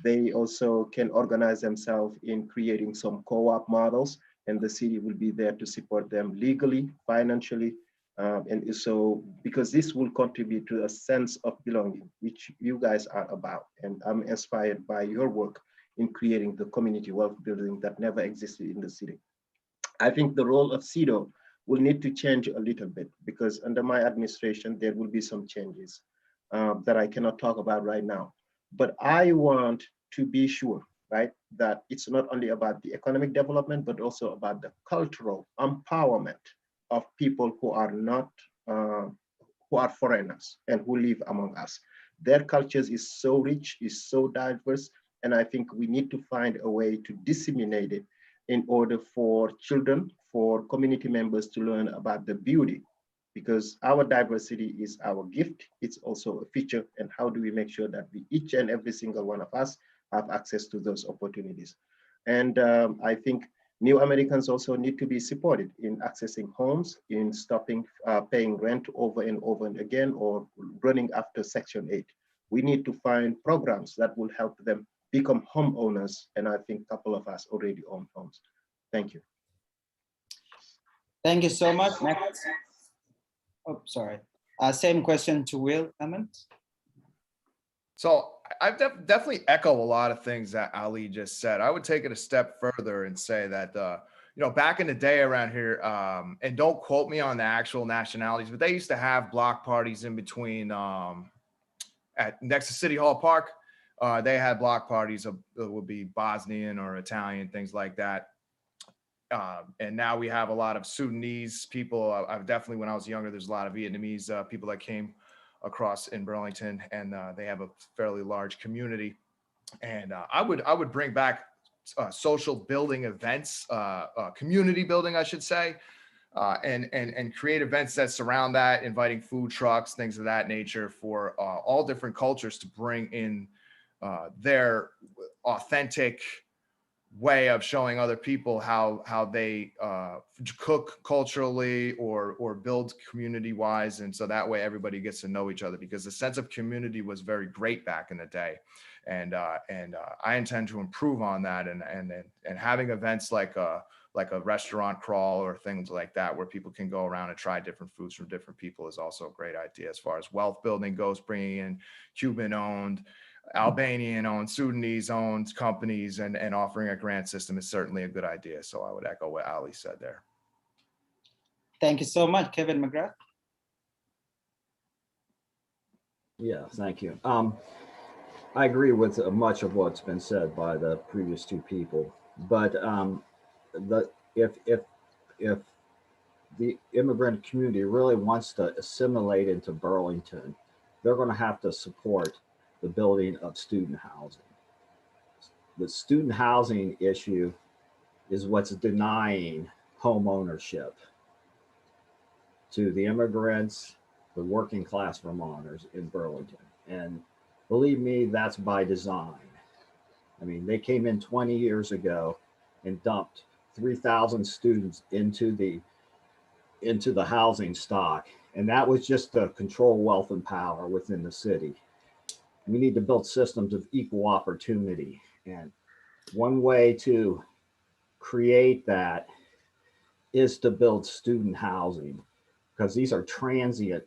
They also can organize themselves in creating some co-op models, and the city will be there to support them legally, financially, and so because this will contribute to a sense of belonging, which you guys are about. And I'm inspired by your work in creating the community wealth building that never existed in the city. I think the role of CEDO will need to change a little bit, because under my administration, there will be some changes that I cannot talk about right now. But I want to be sure, right, that it's not only about the economic development, but also about the cultural empowerment of people who are not, who are foreigners and who live among us. Their cultures is so rich, is so diverse, and I think we need to find a way to disseminate it in order for children, for community members to learn about the beauty, because our diversity is our gift. It's also a feature. And how do we make sure that we, each and every single one of us, have access to those opportunities? And I think New Americans also need to be supported in accessing homes, in stopping paying rent over and over and again, or running after Section 8. We need to find programs that will help them become homeowners, and I think a couple of us already own homes. Thank you. Thank you so much. Next. Oh, sorry. Same question to Will Emmons. So I definitely echo a lot of things that Ali just said. I would take it a step further and say that, you know, back in the day around here, and don't quote me on the actual nationalities, but they used to have block parties in between, next to City Hall Park. They had block parties. It would be Bosnian or Italian, things like that. And now we have a lot of Sudanese people. I've definitely, when I was younger, there's a lot of Vietnamese people that came across in Burlington, and they have a fairly large community. And I would bring back social building events, community building, I should say, and create events that surround that, inviting food trucks, things of that nature for all different cultures to bring in their authentic way of showing other people how they cook culturally or build community wise. And so that way everybody gets to know each other, because the sense of community was very great back in the day. And I intend to improve on that, and having events like a restaurant crawl or things like that, where people can go around and try different foods from different people, is also a great idea. As far as wealth building goes, bringing in Cuban owned, Albanian owned, Sudanese owned companies and offering a grant system is certainly a good idea. So I would echo what Ali said there. Thank you so much, Kevin Mcgrath. Yeah, thank you. I agree with much of what's been said by the previous two people, but if the immigrant community really wants to assimilate into Burlington, they're going to have to support the building of student housing. The student housing issue is what's denying home ownership to the immigrants, the working class Vermonters in Burlington. And believe me, that's by design. I mean, they came in 20 years ago and dumped 3,000 students into the housing stock. And that was just to control wealth and power within the city. We need to build systems of equal opportunity. And one way to create that is to build student housing, because these are transient.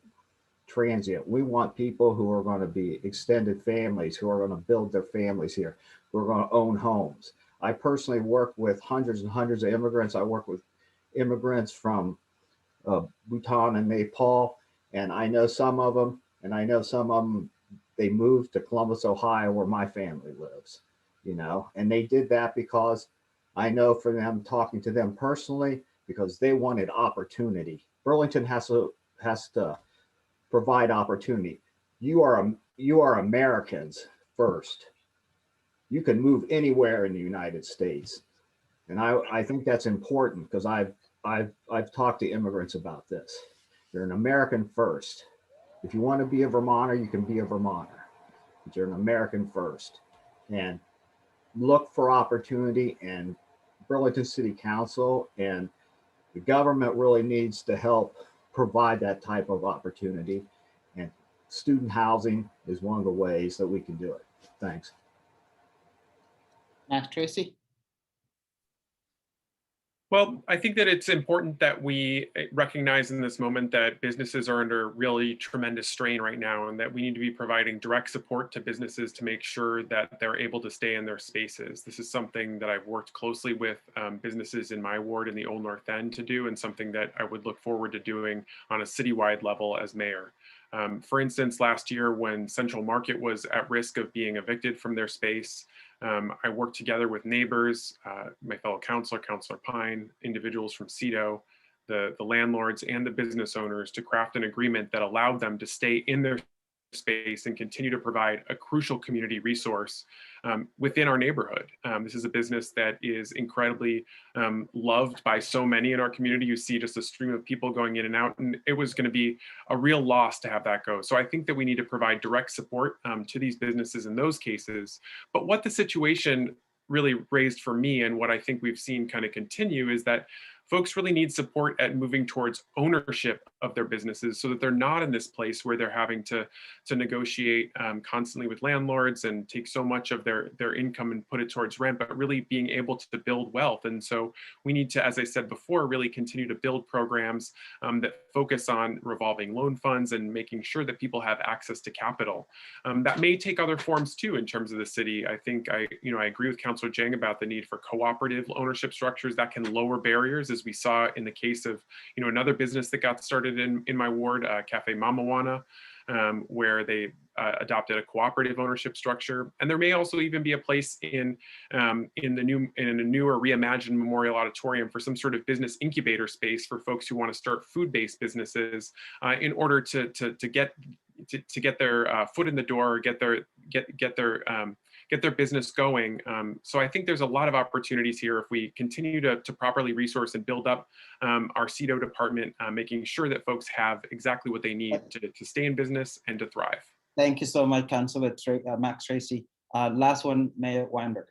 We want people who are going to be extended families, who are going to build their families here, who are going to own homes. I personally work with hundreds and hundreds of immigrants. I work with immigrants from Bhutan and Nepal, and I know some of them, they moved to Columbus, Ohio, where my family lives, and they did that because I know from them, talking to them personally, because they wanted opportunity. Burlington has to provide opportunity. You are Americans first. You can move anywhere in the United States. And I think that's important, because I've talked to immigrants about this. You're an American first. If you want to be a Vermonter, you can be a Vermonter, but you're an American first. And look for opportunity, and Burlington City Council and the government really needs to help provide that type of opportunity. And student housing is one of the ways that we can do it. Thanks. Tracy? Well, I think that it's important that we recognize in this moment that businesses are under really tremendous strain right now, and that we need to be providing direct support to businesses to make sure that they're able to stay in their spaces. This is something that I've worked closely with businesses in my ward in the Old North End to do, and something that I would look forward to doing on a citywide level as mayor. For instance, last year when Central Market was at risk of being evicted from their space, I worked together with neighbors, my fellow counselor, Counselor Pine, individuals from CEDO, the landlords and the business owners to craft an agreement that allowed them to stay in their space and continue to provide a crucial community resource within our neighborhood. This is a business that is incredibly loved by so many in our community. You see just a stream of people going in and out, and it was going to be a real loss to have that go. So I think that we need to provide direct support to these businesses in those cases. But what the situation really raised for me, and what I think we've seen kind of continue, is that folks really need support at moving towards ownership of their businesses, so that they're not in this place where they're having to negotiate constantly with landlords and take so much of their income and put it towards rent, but really being able to build wealth. And so we need to, as I said before, really continue to build programs that focus on revolving loan funds and making sure that people have access to capital. That may take other forms too in terms of the city. I think I agree with Councilor Jang about the need for cooperative ownership structures that can lower barriers, as we saw in the case of another business that got started in my ward, Cafe Mamawana, where they adopted a cooperative ownership structure. And there may also even be a place in a new or reimagined Memorial Auditorium for some sort of business incubator space for folks who want to start food-based businesses in order to get their foot in the door, get their business going. So I think there's a lot of opportunities here if we continue to properly resource and build up our CEDO department, making sure that folks have exactly what they need to stay in business and to thrive. Thank you so much, Councilor Max Tracy. Last one, Mayor Weinberger.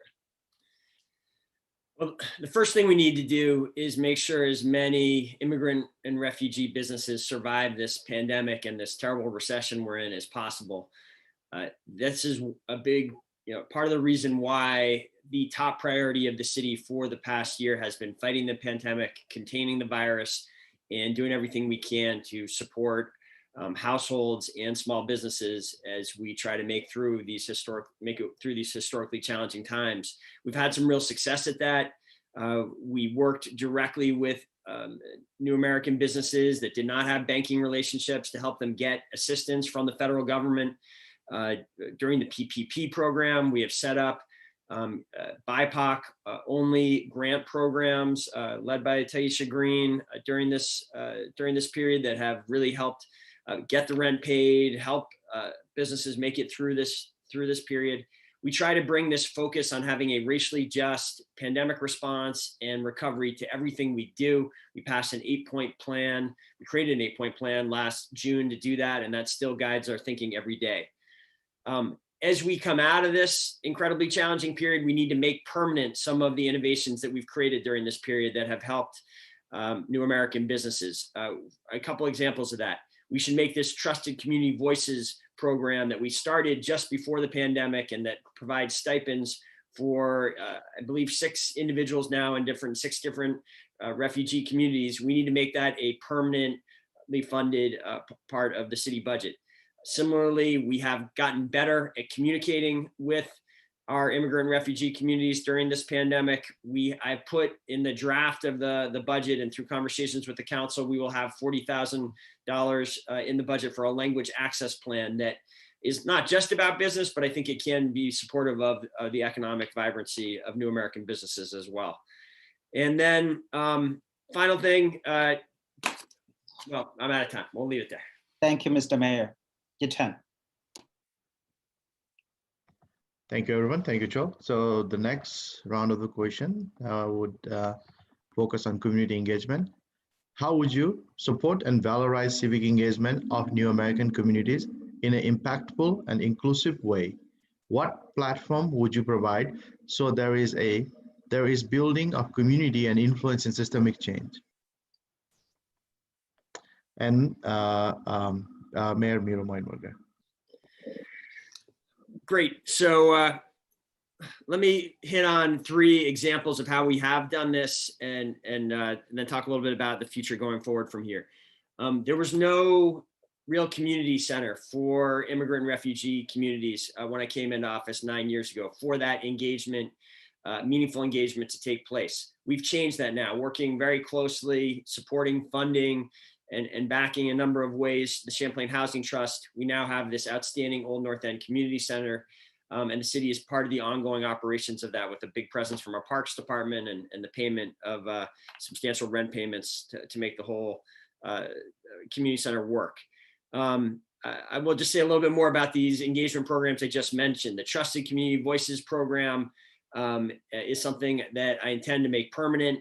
Well, the first thing we need to do is make sure as many immigrant and refugee businesses survive this pandemic and this terrible recession we're in as possible. This is a big, part of the reason why the top priority of the city for the past year has been fighting the pandemic, containing the virus, and doing everything we can to support households and small businesses as we try to make it through these historically challenging times. We've had some real success at that. We worked directly with new American businesses that did not have banking relationships to help them get assistance from the federal government. During the PPP program, we have set up BIPOC only grant programs led by Taisha Green during this period that have really helped get the rent paid, help businesses make it through this period. We try to bring this focus on having a racially just pandemic response and recovery to everything we do. We passed an 8-point plan. We created an 8-point plan last June to do that, and that still guides our thinking every day. As we come out of this incredibly challenging period, we need to make permanent some of the innovations that we've created during this period that have helped new American businesses. A couple examples of that. We should make this Trusted Community Voices program that we started just before the pandemic and that provides stipends for, I believe, 6 individuals now in 6 different refugee communities. We need to make that a permanently funded part of the city budget. Similarly, we have gotten better at communicating with our immigrant and refugee communities during this pandemic. I put in the draft of the budget, and through conversations with the council, we will have $40,000 in the budget for a language access plan that is not just about business, but I think it can be supportive of the economic vibrancy of new American businesses as well. And then final thing, well, I'm out of time. We'll leave it there. Thank you, Mr. Mayor. Your turn. Thank you, everyone. Thank you, Joe. So the next round of the question would focus on community engagement. How would you support and valorize civic engagement of new American communities in an impactful and inclusive way? What platform would you provide so there is building of community and influence in systemic change? And Mayor Miro Weinberger. Great. So let me hit on 3 examples of how we have done this and then talk a little bit about the future going forward from here. There was no real community center for immigrant and refugee communities when I came into office 9 years ago for that engagement, meaningful engagement to take place. We've changed that now, working very closely, supporting funding, and backing a number of ways, the Champlain Housing Trust. We now have this outstanding Old North End Community Center, and the city is part of the ongoing operations of that with a big presence from our Parks Department and the payment of substantial rent payments to make the whole community center work. I will just say a little bit more about these engagement programs I just mentioned. The Trusted Community Voices program is something that I intend to make permanent.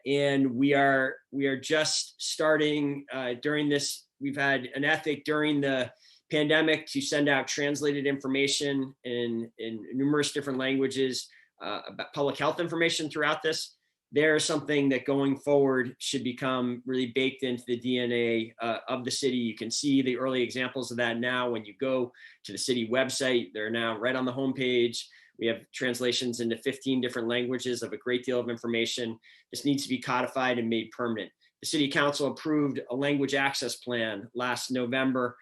And we are just starting during this. We've had an ethic during the pandemic to send out translated information in numerous different languages about public health information throughout this. There's something that going forward should become really baked into the DNA of the city. You can see the early examples of that now when you go to the city website. They're now right on the homepage. We have translations into 15 different languages of a great deal of information. This needs to be codified and made permanent. The City Council approved a language access plan last November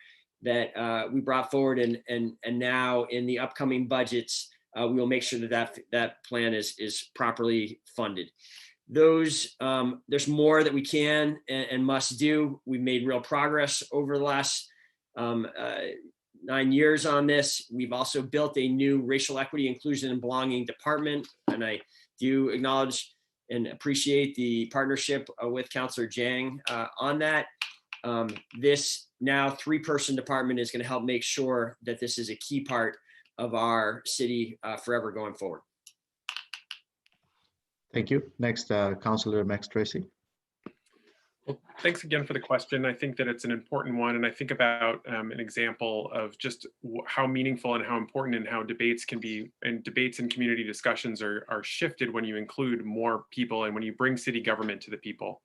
that we brought forward, and now in the upcoming budgets, we will make sure that plan is properly funded. There's more that we can and must do. We've made real progress over the last 9 years on this. We've also built a new racial equity, inclusion, and belonging department. And I do acknowledge and appreciate the partnership with Councillor Jang on that. This now 3-person department is going to help make sure that this is a key part of our city forever going forward. Thank you. Next, Councillor Max Tracy. Well, thanks again for the question. I think that it's an important one. And I think about an example of just how meaningful and how important and how debates can be, and debates and community discussions are shifted when you include more people and when you bring city government to the people.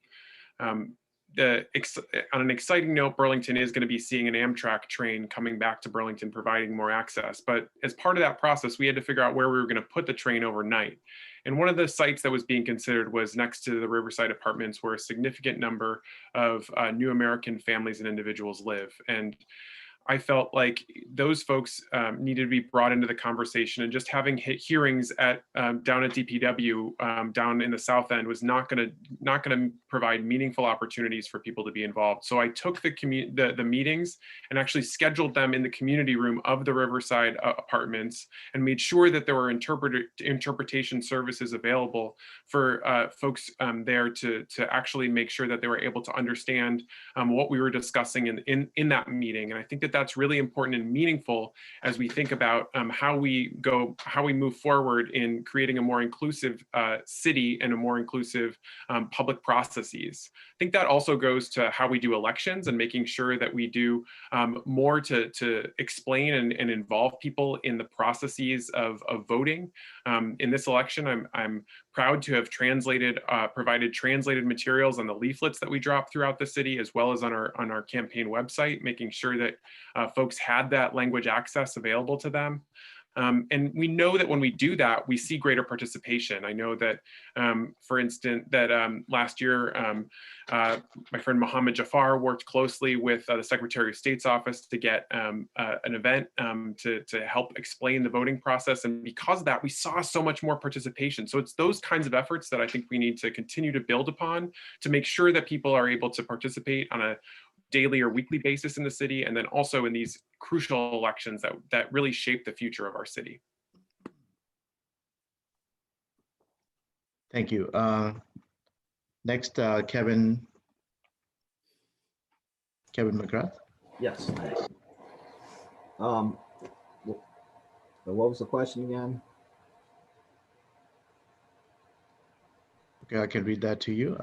On an exciting note, Burlington is going to be seeing an Amtrak train coming back to Burlington, providing more access. But as part of that process, we had to figure out where we were going to put the train overnight. And one of the sites that was being considered was next to the Riverside Apartments, where a significant number of new American families and individuals live. And I felt like those folks needed to be brought into the conversation, and just having hearings at down at DPW down in the South End was not going to provide meaningful opportunities for people to be involved. So I took the meetings and actually scheduled them in the community room of the Riverside Apartments, and made sure that there were interpretation services available for folks there to actually make sure that they were able to understand what we were discussing in that meeting. And I think that that's really important and meaningful as we think about how we move forward in creating a more inclusive city and a more inclusive public processes. I think that also goes to how we do elections and making sure that we do more to explain and involve people in the processes of voting. In this election, I'm proud to have provided translated materials on the leaflets that we drop throughout the city, as well as on our campaign website, making sure that folks had that language access available to them. And we know that when we do that, we see greater participation. I know that, for instance, that last year, my friend Mohammed Jafar worked closely with the Secretary of State's office to get an event to help explain the voting process. And because of that, we saw so much more participation. So it's those kinds of efforts that I think we need to continue to build upon to make sure that people are able to participate on a daily or weekly basis in the city, and then also in these crucial elections that really shape the future of our city. Thank you. Next, Kevin Mcgrath. Yes, thanks. What was the question again? Okay, I can read that to you.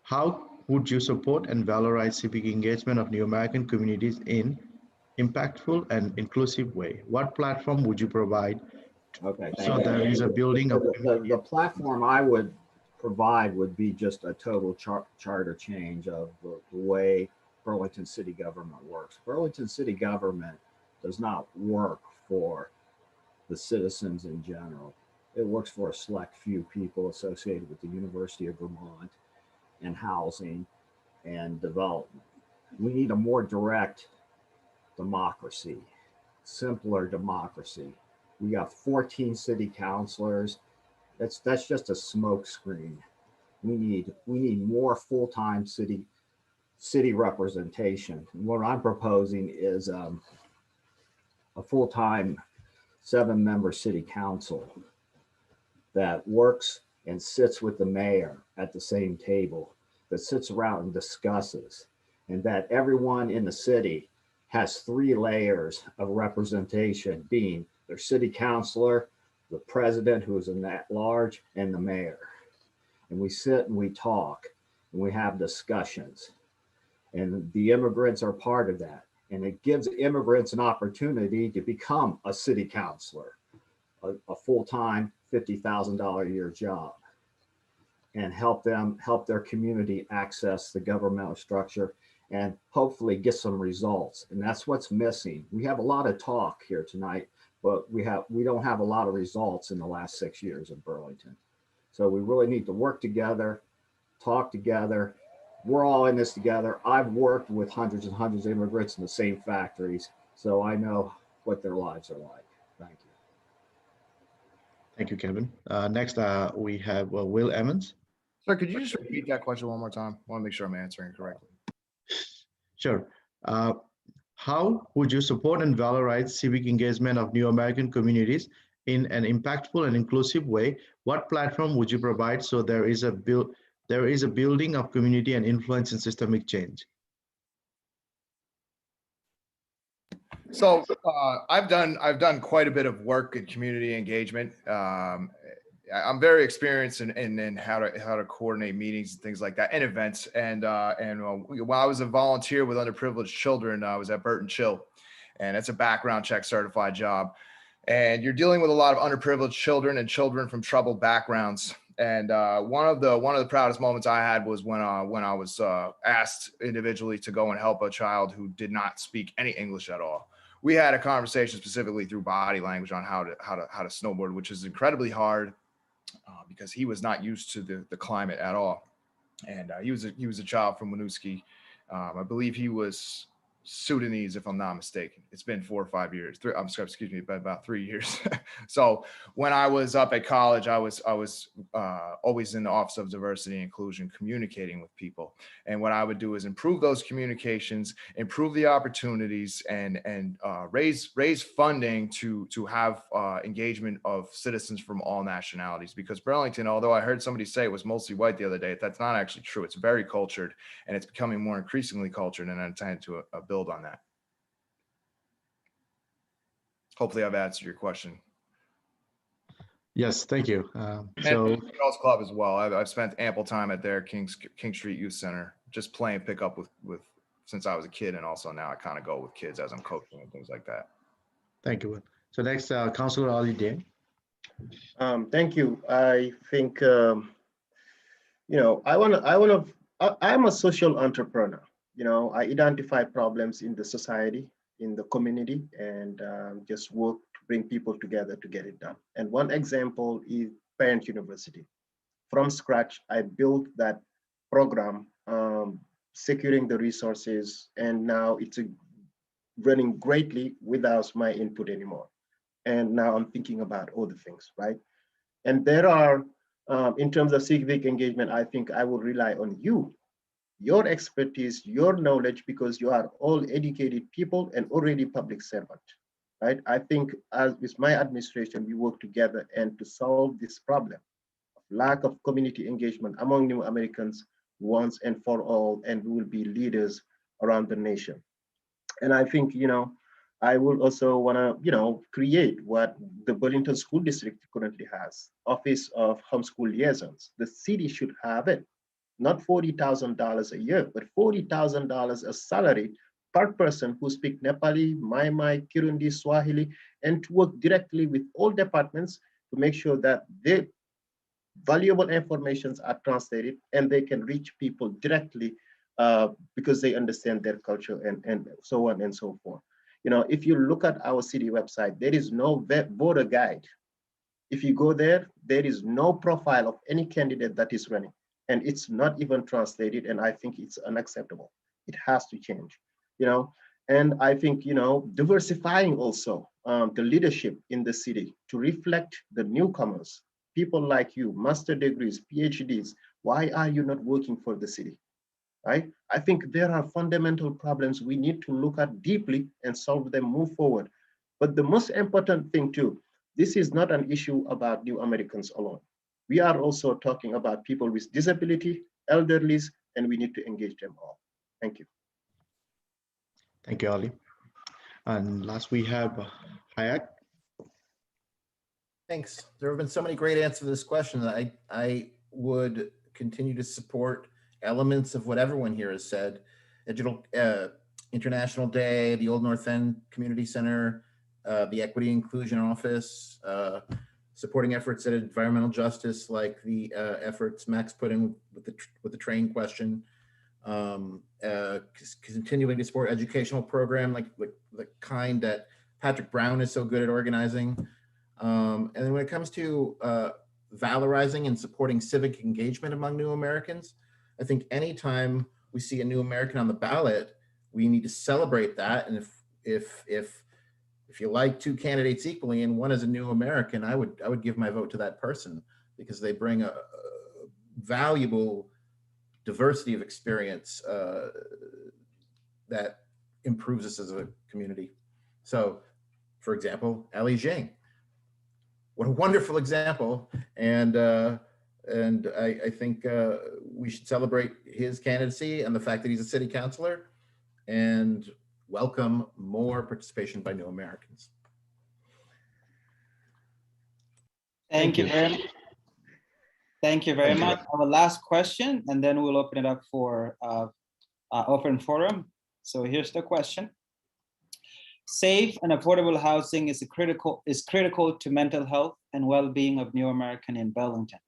How would you support and valorize civic engagement of New American communities in impactful and inclusive way? What platform would you provide? Okay, So there is a building of the platform I would provide would be just a total charter change of the way Burlington city government works. Burlington city government does not work for the citizens in general. It works for a select few people associated with the University of Vermont and housing and development. We need a more direct democracy, simpler democracy. We got 14 city councilors. That's just a smokescreen. We need more full-time city representation. And what I'm proposing is a full-time 7-member city council that works and sits with the mayor at the same table, that sits around and discusses, and that everyone in the city has 3 layers of representation, being their city councilor, the president, who is an at-large, and the mayor. And we sit and we talk and we have discussions, and the immigrants are part of that. And it gives immigrants an opportunity to become a city councilor, a full-time $50,000 a year job, and help their community access the governmental structure and hopefully get some results. And that's what's missing. We have a lot of talk here tonight, but we don't have a lot of results in the last 6 years in Burlington. So we really need to work together, talk together. We're all in this together. I've worked with hundreds and hundreds of immigrants in the same factories, so I know what their lives are like. Thank you. Thank you, Kevin. Next, we have Will Emmons. Sir, could you just repeat that question one more time? I want to make sure I'm answering correctly. Sure. How would you support and valorize civic engagement of new American communities in an impactful and inclusive way? What platform would you provide so there is a building of community and influence in systemic change? So I've done quite a bit of work in community engagement. I'm very experienced in how to coordinate meetings and things like that, and events. And while I was a volunteer with underprivileged children, I was at Burton Chill, and it's a background check certified job. And you're dealing with a lot of underprivileged children and children from troubled backgrounds. And one of the proudest moments I had was when I was asked individually to go and help a child who did not speak any English at all. We had a conversation specifically through body language on how to snowboard, which is incredibly hard because he was not used to the climate at all. And he was a child from Winooski. I believe he was Sudanese, if I'm not mistaken. It's been 4 or 5 years. Excuse me, about 3 years. So when I was up at college, I was always in the Office of Diversity and Inclusion, communicating with people. And what I would do is improve those communications, improve the opportunities, and raise funding to have engagement of citizens from all nationalities. Because Burlington, although I heard somebody say it was mostly white the other day, that's not actually true. It's very cultured, and it's becoming more increasingly cultured, and I intend to build on that. Hopefully I've answered your question. Yes, thank you. And Girls Club as well. I've spent ample time at their King Street Youth Center, just playing pickup with since I was a kid, and also now I kind of go with kids as I'm coaching and things like that. Thank you. So next, Councilor Ali Day. Thank you. I think I'm a social entrepreneur. I identify problems in the society, in the community, and just work to bring people together to get it done. And one example is Parent University. From scratch, I built that program, securing the resources, and now it's running greatly without my input anymore. And now I'm thinking about other things, right? And there are, in terms of civic engagement, I think I will rely on you, your expertise, your knowledge, because you are all educated people and already public servant, right? I think as with my administration, we work together and to solve this problem of lack of community engagement among new Americans once and for all, and we will be leaders around the nation. And I think, I will also want to, create what the Burlington School District currently has, Office of Homeschool Liaisons. The city should have it. Not $40,000 a year, but $40,000 a salary per person who speak Nepali, Maimai, Kirundi, Swahili, and to work directly with all departments to make sure that their valuable informations are translated and they can reach people directly because they understand their culture and so on and so forth. If you look at our city website, there is no voter guide. If you go there, there is no profile of any candidate that is running. And it's not even translated, and I think it's unacceptable. It has to change, and I think, diversifying also the leadership in the city to reflect the newcomers, people like you, master degrees, PhDs. Why are you not working for the city, right? I think there are fundamental problems we need to look at deeply and solve them, move forward. But the most important thing too, this is not an issue about new Americans alone. We are also talking about people with disability, elderlies, and we need to engage them all. Thank you. Thank you, Ali. And last we have Hayek. Thanks. There have been so many great answers to this question that I would continue to support elements of what everyone here has said. International Day, the Old North End Community Center, the Equity Inclusion Office, supporting efforts at environmental justice, like the efforts Max put in with the train question, continuing to support educational program like the kind that Patrick Brown is so good at organizing. And then when it comes to valorizing and supporting civic engagement among new Americans, I think anytime we see a new American on the ballot, we need to celebrate that. And if you like two candidates equally and one is a new American, I would give my vote to that person because they bring a valuable diversity of experience that improves us as a community. So, for example, Ali Zhang, what a wonderful example. And I think we should celebrate his candidacy and the fact that he's a city councilor and welcome more participation by new Americans. Thank you very much. Thank you very much. Our last question, and then we'll open it up for open forum. So here's the question. Safe and affordable housing is critical to mental health and well-being of new American in Burlington.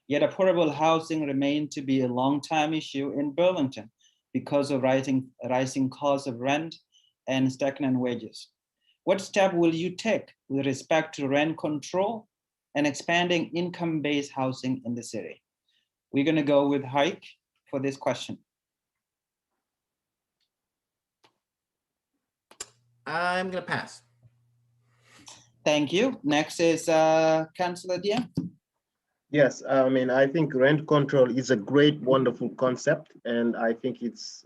Yet affordable housing remains to be a long-time issue in Burlington because of rising costs of rent and stagnant wages. What step will you take with respect to rent control and expanding income-based housing in the city? We're going to go with Hike for this question. I'm going to pass. Thank you. Next is Councilor Dieng. Yes, I mean, I think rent control is a great, wonderful concept, and I think it's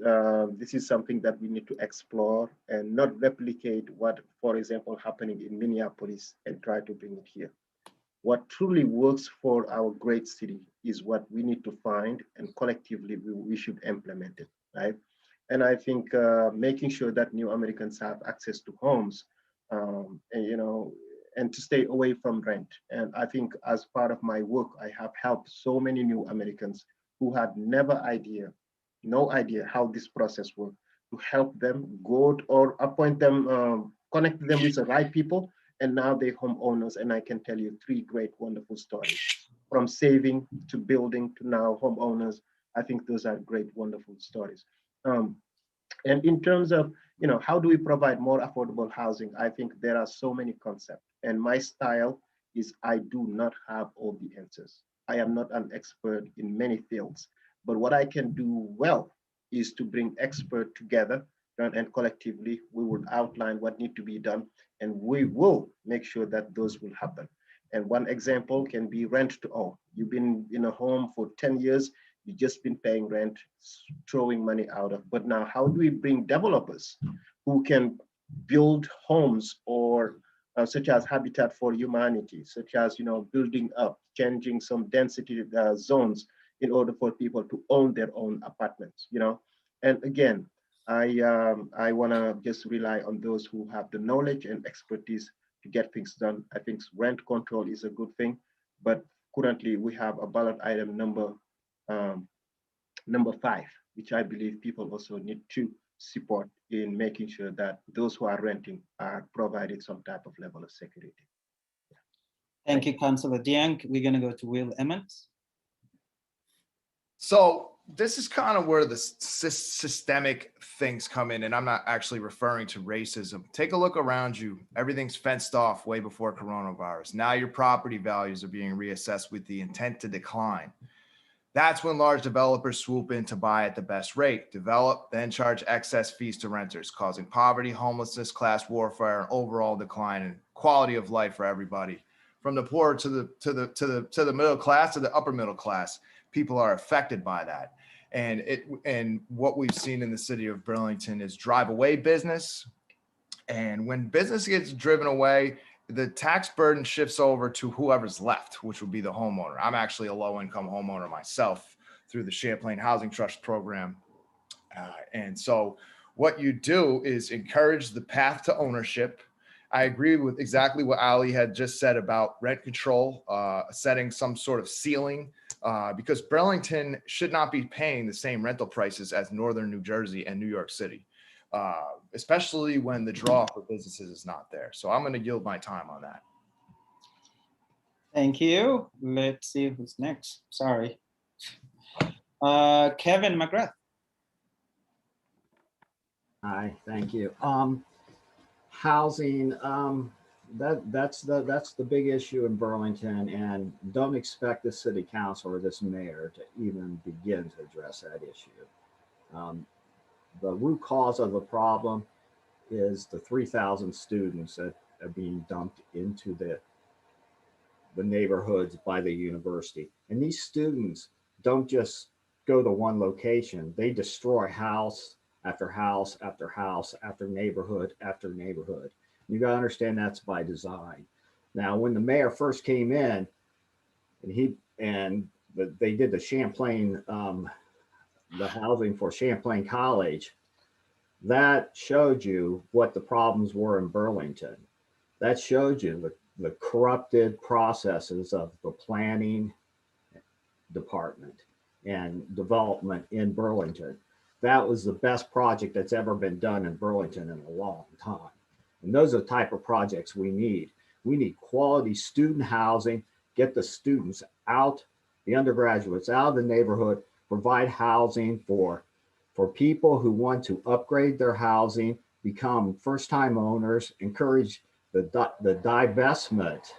this is something that we need to explore and not replicate what, for example, happening in Minneapolis and try to bring it here. What truly works for our great city is what we need to find, and collectively we should implement it, right? And I think making sure that new Americans have access to homes, and, you know, and to stay away from rent. And I think as part of my work, I have helped so many new Americans who had no idea how this process worked, to help them go or appoint them, connect them with the right people, and now they're homeowners. And I can tell you 3 great, wonderful stories, from saving to building to now homeowners. I think those are great, wonderful stories. And in terms of, you know, how do we provide more affordable housing? I think there are so many concepts, and my style is I do not have all the answers. I am not an expert in many fields, but what I can do well is to bring experts together, and collectively we will outline what needs to be done, and we will make sure that those will happen. And one example can be rent to own. You've been in a home for 10 years, you've just been paying rent, throwing money out of. But now, how do we bring developers who can build homes, or such as Habitat for Humanity, such as, you know, building up, changing some density zones in order for people to own their own apartments, you know? And again, I want to just rely on those who have the knowledge and expertise to get things done. I think rent control is a good thing, but currently we have a ballot item number 5, which I believe people also need to support in making sure that those who are renting are provided some type of level of security. Thank you, Councilor Dieng. We're going to go to Will Emmons. So this is kind of where the systemic things come in, and I'm not actually referring to racism. Take a look around you. Everything's fenced off way before coronavirus. Now your property values are being reassessed with the intent to decline. That's when large developers swoop in to buy at the best rate, develop, then charge excess fees to renters, causing poverty, homelessness, class warfare, and overall decline in quality of life for everybody. From the poor to the middle class to the upper middle class, people are affected by that. And what we've seen in the city of Burlington is drive away business. And when business gets driven away, the tax burden shifts over to whoever's left, which would be the homeowner. I'm actually a low-income homeowner myself through the Champlain Housing Trust program. And so what you do is encourage the path to ownership. I agree with exactly what Ali had just said about rent control, setting some sort of ceiling, because Burlington should not be paying the same rental prices as Northern New Jersey and New York City. Especially when the draw for businesses is not there. So I'm going to yield my time on that. Thank you. Let's see who's next. Sorry. Kevin Mcgrath. Hi, thank you. Housing, that's the big issue in Burlington, and don't expect the city council or this mayor to even begin to address that issue. The root cause of the problem is the 3,000 students that are being dumped into the neighborhoods by the university. And these students don't just go to one location. They destroy house after house after house after neighborhood after neighborhood. You got to understand that's by design. Now, when the mayor first came in, they did the Champlain, the housing for Champlain College, that showed you what the problems were in Burlington. That showed you the corrupted processes of the planning department and development in Burlington. That was the best project that's ever been done in Burlington in a long time. And those are the type of projects we need. We need quality student housing, get the students out, the undergraduates out of the neighborhood, provide housing for people who want to upgrade their housing, become first-time owners, encourage the divestment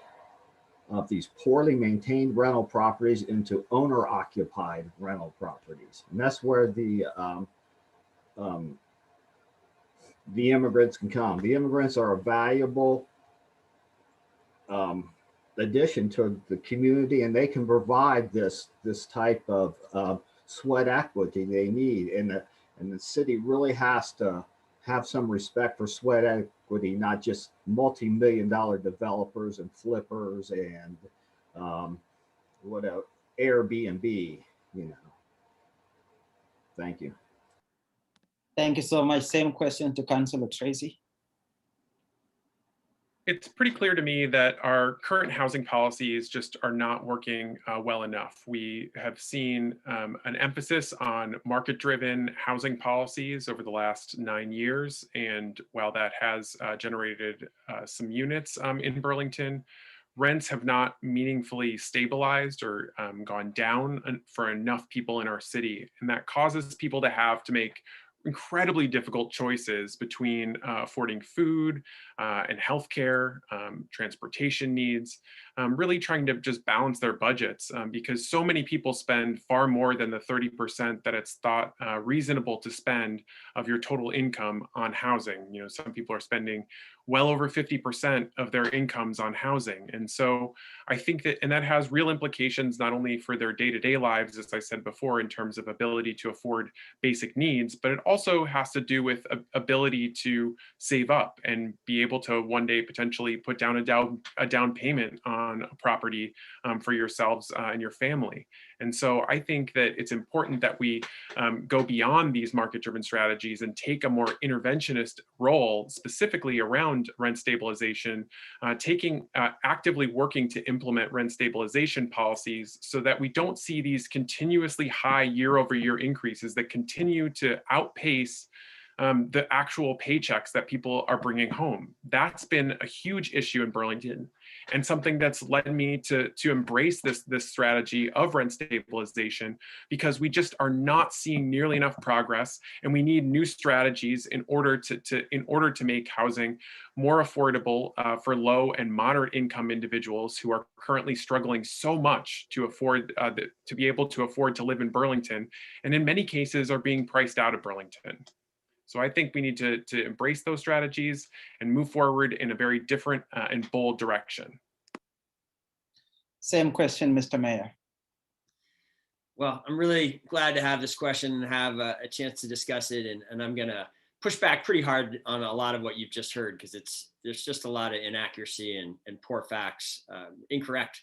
of these poorly maintained rental properties into owner-occupied rental properties. And that's where the immigrants can come. The immigrants are a valuable addition to the community, and they can provide this type of sweat equity they need. And the city really has to have some respect for sweat equity, not just multi-million-dollar developers and flippers and Airbnb, Thank you. Thank you so much. Same question to Councilor Tracy. It's pretty clear to me that our current housing policies just are not working well enough. We have seen an emphasis on market-driven housing policies over the last 9 years. And while that has generated some units in Burlington, rents have not meaningfully stabilized or gone down for enough people in our city. And that causes people to have to make incredibly difficult choices between affording food and healthcare, transportation needs, really trying to just balance their budgets because so many people spend far more than the 30% that it's thought reasonable to spend of your total income on housing. Some people are spending well over 50% of their incomes on housing. And so I think that has real implications, not only for their day-to-day lives, as I said before, in terms of ability to afford basic needs, but it also has to do with ability to save up and be able to one day potentially put down a down payment on a property for yourselves and your family. And so I think that it's important that we go beyond these market-driven strategies and take a more interventionist role, specifically around rent stabilization, actively working to implement rent stabilization policies so that we don't see these continuously high year-over-year increases that continue to outpace the actual paychecks that people are bringing home. That's been a huge issue in Burlington, and something that's led me to embrace this strategy of rent stabilization, because we just are not seeing nearly enough progress, and we need new strategies in order to make housing more affordable for low and moderate income individuals who are currently struggling so much to be able to afford to live in Burlington, and in many cases are being priced out of Burlington. So I think we need to embrace those strategies and move forward in a very different and bold direction. Same question, Mr. Mayor. Well, I'm really glad to have this question and have a chance to discuss it. And I'm going to push back pretty hard on a lot of what you've just heard, because there's just a lot of inaccuracy and poor facts, incorrect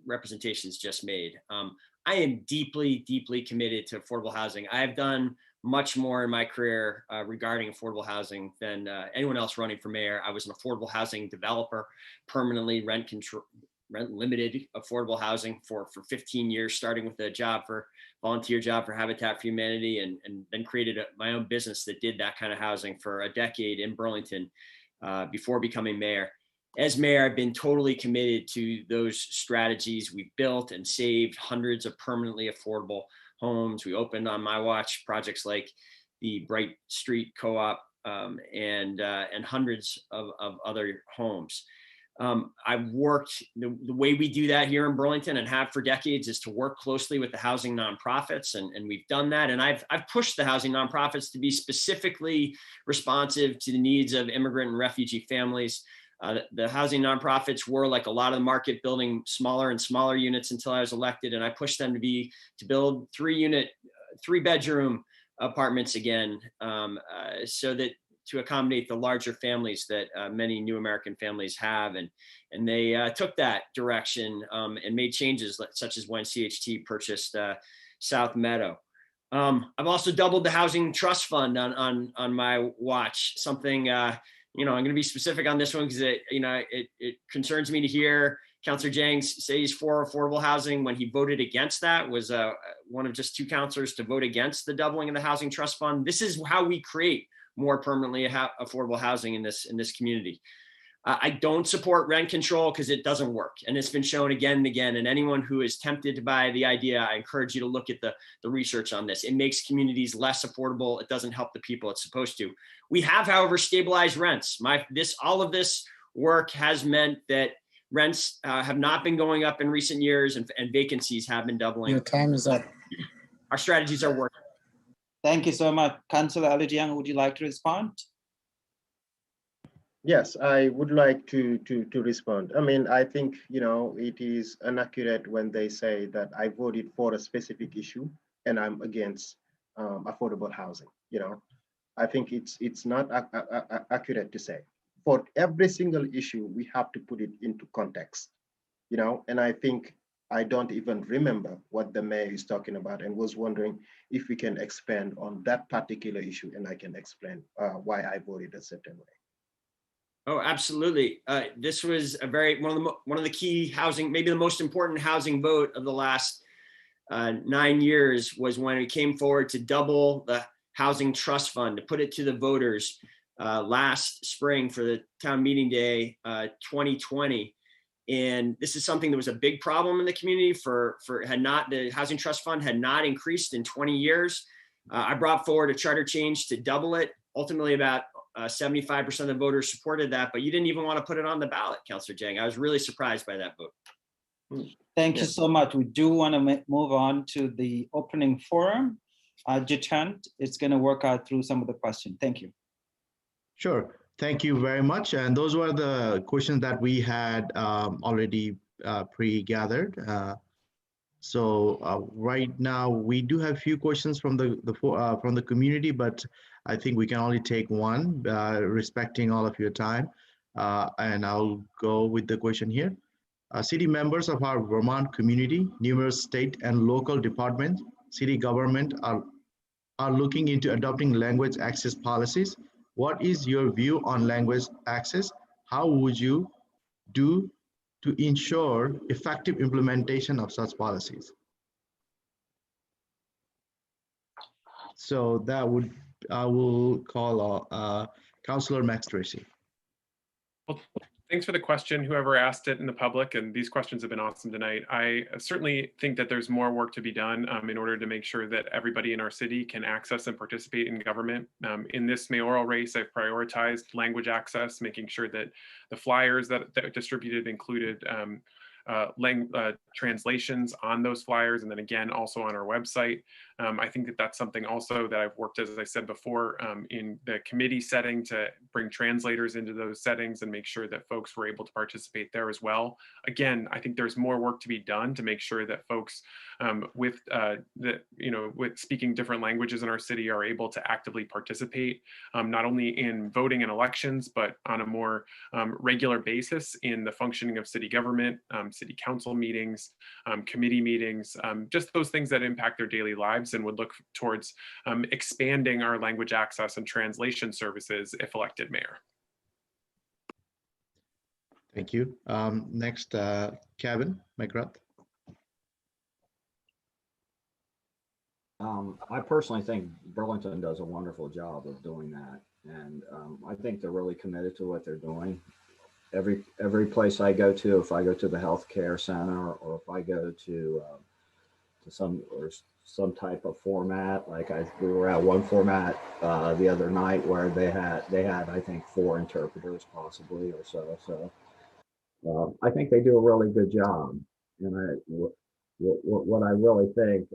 representations just made. I am deeply, deeply committed to affordable housing. I have done much more in my career regarding affordable housing than anyone else running for mayor. I was an affordable housing developer, permanently rent limited affordable housing for 15 years, starting with a volunteer job for Habitat for Humanity, and then created my own business that did that kind of housing for a decade in Burlington before becoming mayor. As mayor, I've been totally committed to those strategies. We've built and saved hundreds of permanently affordable homes. We opened on my watch projects like the Bright Street Co-op and hundreds of other homes. I've worked, the way we do that here in Burlington and have for decades is to work closely with the housing nonprofits, and we've done that. And I've pushed the housing nonprofits to be specifically responsive to the needs of immigrant and refugee families. The housing nonprofits were, like a lot of the market, building smaller and smaller units until I was elected, and I pushed them to build 3-bedroom apartments again, so that to accommodate the larger families that many new American families have. And they took that direction and made changes such as when CHT purchased South Meadow. I've also doubled the housing trust fund on my watch, something, I'm going to be specific on this one because it concerns me to hear Councillor Jang say he's for affordable housing when he voted against that, was one of just 2 councillors to vote against the doubling of the housing trust fund. This is how we create more permanently affordable housing in this community. I don't support rent control because it doesn't work. And it's been shown again and again. And anyone who is tempted by the idea, I encourage you to look at the research on this. It makes communities less affordable. It doesn't help the people it's supposed to. We have, however, stabilized rents. All of this work has meant that rents have not been going up in recent years and vacancies have been doubling. Your time is up. Our strategies are working. Thank you so much. Councillor Ali Jiang, would you like to respond? Yes, I would like to respond. I mean, I think, it is inaccurate when they say that I voted for a specific issue and I'm against affordable housing. I think it's not accurate to say. For every single issue, we have to put it into context, and I think I don't even remember what the mayor is talking about and was wondering if we can expand on that particular issue, and I can explain why I voted a certain way. Oh, absolutely. This was one of the key housing, maybe the most important housing vote of the last 9 years was when it came forward to double the housing trust fund, to put it to the voters last spring for the town meeting day 2020. And this is something that was a big problem in the community the housing trust fund had not increased in 20 years. I brought forward a charter change to double it. Ultimately, about 75% of the voters supported that, but you didn't even want to put it on the ballot, Councillor Jang. I was really surprised by that vote. Thank you so much. We do want to move on to the opening forum. Jitendra, it's going to work out through some of the questions. Thank you. Sure. Thank you very much. And those were the questions that we had already pre-gathered. So right now we do have a few questions from the community, but I think we can only take one, respecting all of your time. And I'll go with the question here. City members of our Vermont community, numerous state and local departments, city government are looking into adopting language access policies. What is your view on language access? How would you do to ensure effective implementation of such policies? So I will call Councillor Max Tracy. Well, thanks for the question, whoever asked it in the public, and these questions have been awesome tonight. I certainly think that there's more work to be done in order to make sure that everybody in our city can access and participate in government. In this mayoral race, I've prioritized language access, making sure that the flyers that are distributed included translations on those flyers, and then again also on our website. I think that that's something also that I've worked, as I said before, in the committee setting to bring translators into those settings and make sure that folks were able to participate there as well. Again, I think there's more work to be done to make sure that folks with speaking different languages in our city are able to actively participate, not only in voting and elections, but on a more regular basis in the functioning of city government, city council meetings, committee meetings, just those things that impact their daily lives, and would look towards expanding our language access and translation services if elected mayor. Thank you. Next, Kevin Mcgrath. I personally think Burlington does a wonderful job of doing that. And I think they're really committed to what they're doing. Every place I go to, if I go to the healthcare center, or if I go to some type of format, like we were at one format the other night where they had I think 4 interpreters possibly or so. So I think they do a really good job. And what I really think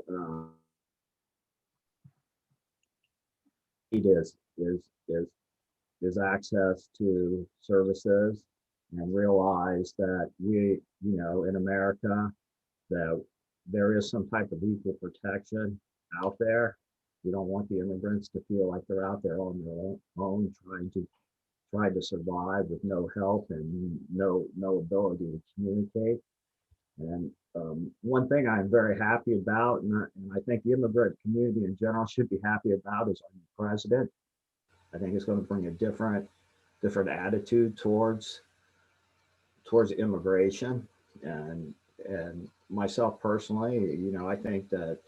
is access to services, and realize that we, in America, that there is some type of equal protection out there. You don't want the immigrants to feel like they're out there on their own trying to survive with no help and no ability to communicate. And one thing I'm very happy about, and I think the immigrant community in general should be happy about, is our new president. I think it's going to bring a different attitude towards immigration. And myself personally, I think that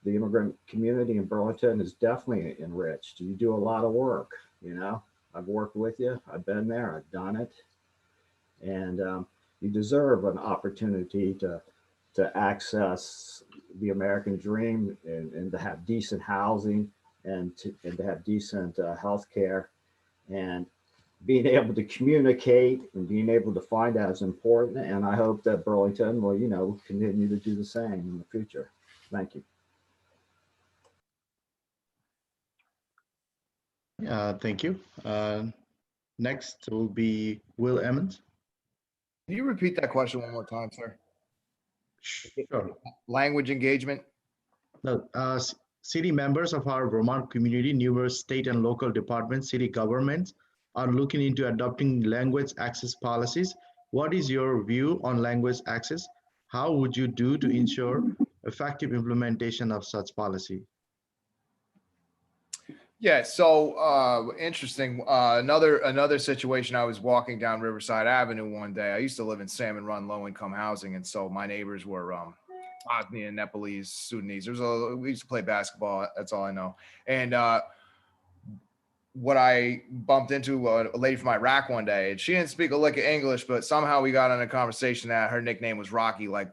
the immigrant community in Burlington is definitely enriched. You do a lot of work, I've worked with you, I've been there, I've done it. And you deserve an opportunity to access the American dream and to have decent housing and to have decent health care. And being able to communicate and being able to find that is important. And I hope that Burlington will, continue to do the same in the future. Thank you. Thank you. Next will be Will Emmons. Can you repeat that question one more time, sir? Sure. Language engagement. No, city members of our Vermont community, numerous state and local departments, city governments are looking into adopting language access policies. What is your view on language access? How would you do to ensure effective implementation of such policy? Yeah, so interesting. Another situation. I was walking down Riverside Avenue one day. I used to live in Salmon Run, low-income housing, and so my neighbors were Bosnian, Nepalese, Sudanese. We used to play basketball. That's all I know. And what I bumped into a lady from Iraq one day, and she didn't speak a lick of English, but somehow we got in a conversation that her nickname was Rocky, like,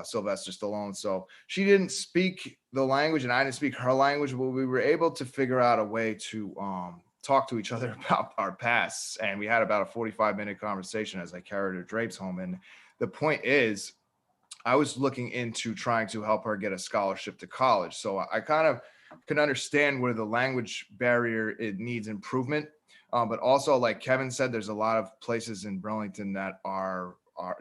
Sylvester Stallone. So she didn't speak the language and I didn't speak her language, but we were able to figure out a way to talk to each other about our pasts. And we had about a 45-minute conversation as I carried her drapes home. And the point is, I was looking into trying to help her get a scholarship to college. So I kind of can understand where the language barrier, it needs improvement. But also, like Kevin said, there's a lot of places in Burlington that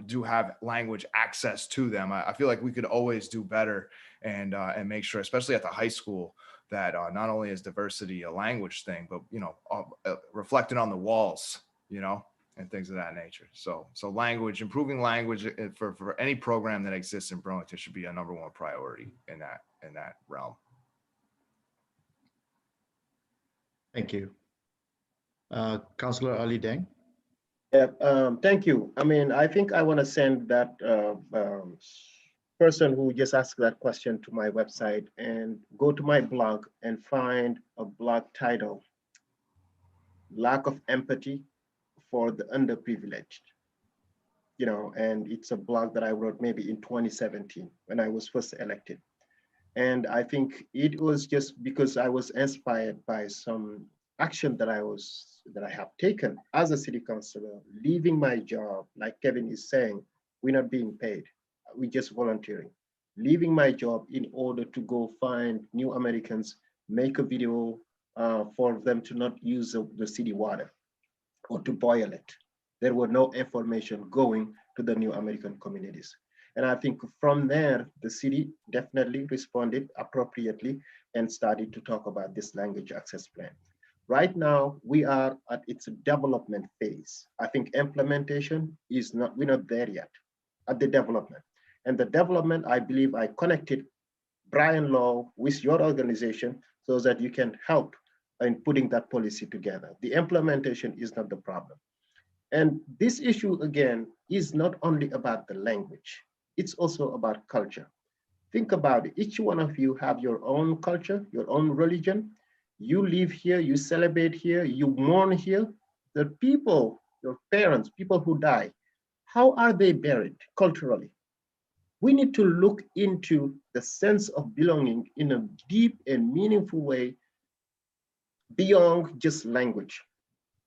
do have language access to them. I feel like we could always do better and make sure, especially at the high school, that not only is diversity a language thing, but reflected on the walls, and things of that nature. So improving language for any program that exists in Burlington should be a #1 priority in that realm. Thank you. Councillor Ali Deng. Yeah, thank you. I think I want to send that person who just asked that question to my website and go to my blog and find a blog title, Lack of Empathy for the Underprivileged. And it's a blog that I wrote maybe in 2017 when I was first elected. And I think it was just because I was inspired by some action that I have taken as a city councilor, leaving my job, like Kevin is saying, we're not being paid, we're just volunteering. Leaving my job in order to go find new Americans, make a video for them to not use the city water or to boil it. There were no information going to the new American communities. And I think from there, the city definitely responded appropriately and started to talk about this language access plan. Right now, we are at its development phase. I think implementation we're not there yet at the development. And the development, I believe I connected Brian Law with your organization so that you can help in putting that policy together. The implementation is not the problem. And this issue, again, is not only about the language, it's also about culture. Think about it. Each one of you have your own culture, your own religion. You live here, you celebrate here, you mourn here. The people, your parents, people who die, how are they buried culturally? We need to look into the sense of belonging in a deep and meaningful way beyond just language.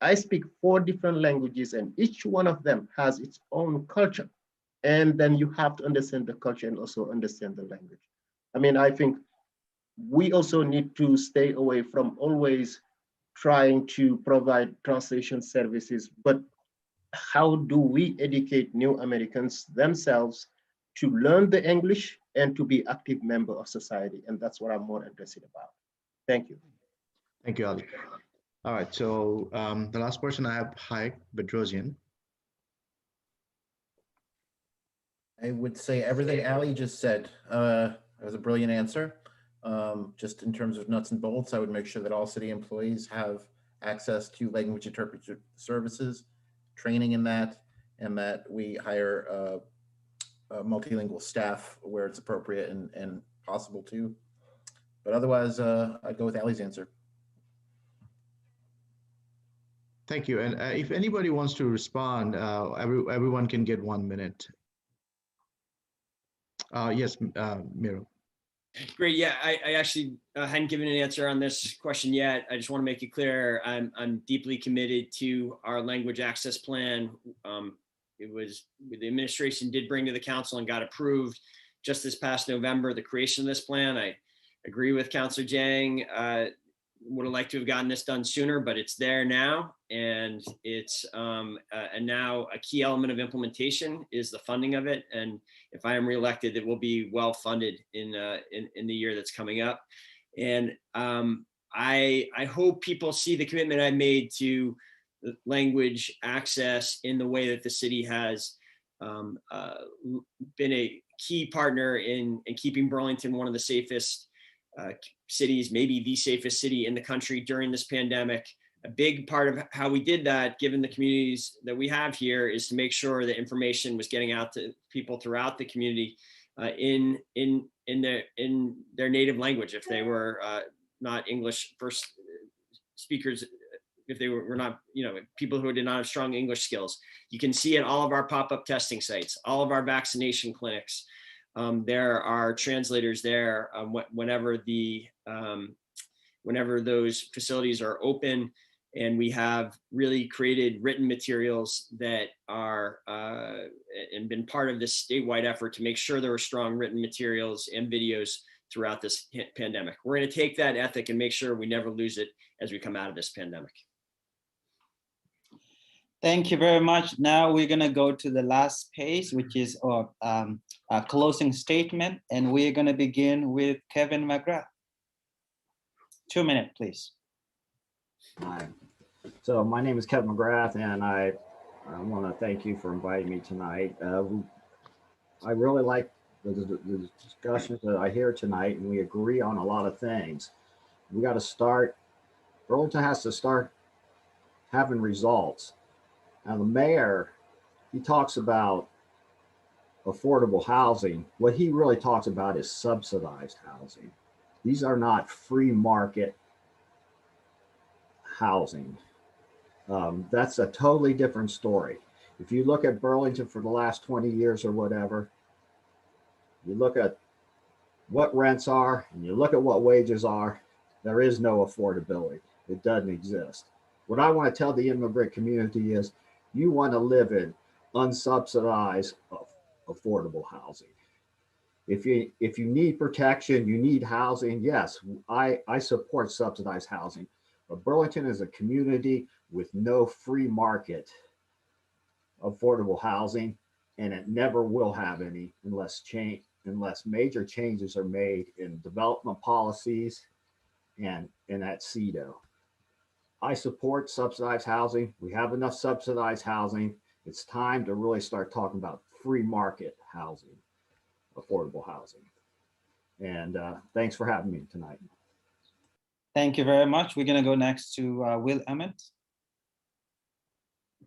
I speak 4 different languages and each one of them has its own culture. And then you have to understand the culture and also understand the language. I think we also need to stay away from always trying to provide translation services, but how do we educate new Americans themselves to learn the English and to be active member of society? And that's what I'm more interested about. Thank you. Thank you, Ali. All right, so the last person I have, Hayek Bedrosian. I would say everything Ali just said. That was a brilliant answer. Just in terms of nuts and bolts, I would make sure that all city employees have access to language interpreter services, training in that, and that we hire multilingual staff where it's appropriate and possible to. But otherwise, I'd go with Ali's answer. Thank you. And if anybody wants to respond, everyone can get 1 minute. Yes, Miro. Great. Yeah, I actually hadn't given an answer on this question yet. I just want to make it clear. I'm deeply committed to our language access plan. It was the administration did bring to the council and got approved just this past November, the creation of this plan. I agree with Councilor Jang. Would have liked to have gotten this done sooner, but it's there now. And it's and now a key element of implementation is the funding of it. And if I am reelected, it will be well funded in the year that's coming up. And I hope people see the commitment I made to language access in the way that the city has been a key partner in keeping Burlington one of the safest cities, maybe the safest city in the country during this pandemic. A big part of how we did that, given the communities that we have here, is to make sure that information was getting out to people throughout the community in their native language. If they were not English first speakers, if they were not, people who did not have strong English skills. You can see at all of our pop-up testing sites, all of our vaccination clinics. There are translators there whenever those facilities are open, and we have really created written materials that are and been part of this statewide effort to make sure there are strong written materials and videos throughout this pandemic. We're going to take that ethic and make sure we never lose it as we come out of this pandemic. Thank you very much. Now we're going to go to the last page, which is our closing statement. And we're going to begin with Kevin Mcgrath. 2 minutes, please. Hi. So my name is Kevin Mcgrath, and I want to thank you for inviting me tonight. I really like the discussions that I hear tonight, and we agree on a lot of things. We got to start, Burlington has to start having results. Now the mayor, he talks about affordable housing. What he really talks about is subsidized housing. These are not free market housing. That's a totally different story. If you look at Burlington for the last 20 years or whatever, you look at what rents are and you look at what wages are, there is no affordability. It doesn't exist. What I want to tell the immigrant community is you want to live in unsubsidized affordable housing. If you need protection, you need housing, yes, I support subsidized housing. But Burlington is a community with no free market affordable housing, and it never will have any unless major changes are made in development policies and at CEDO. I support subsidized housing. We have enough subsidized housing. It's time to really start talking about free market housing, affordable housing. And thanks for having me tonight. Thank you very much. We're going to go next to Will Emmett.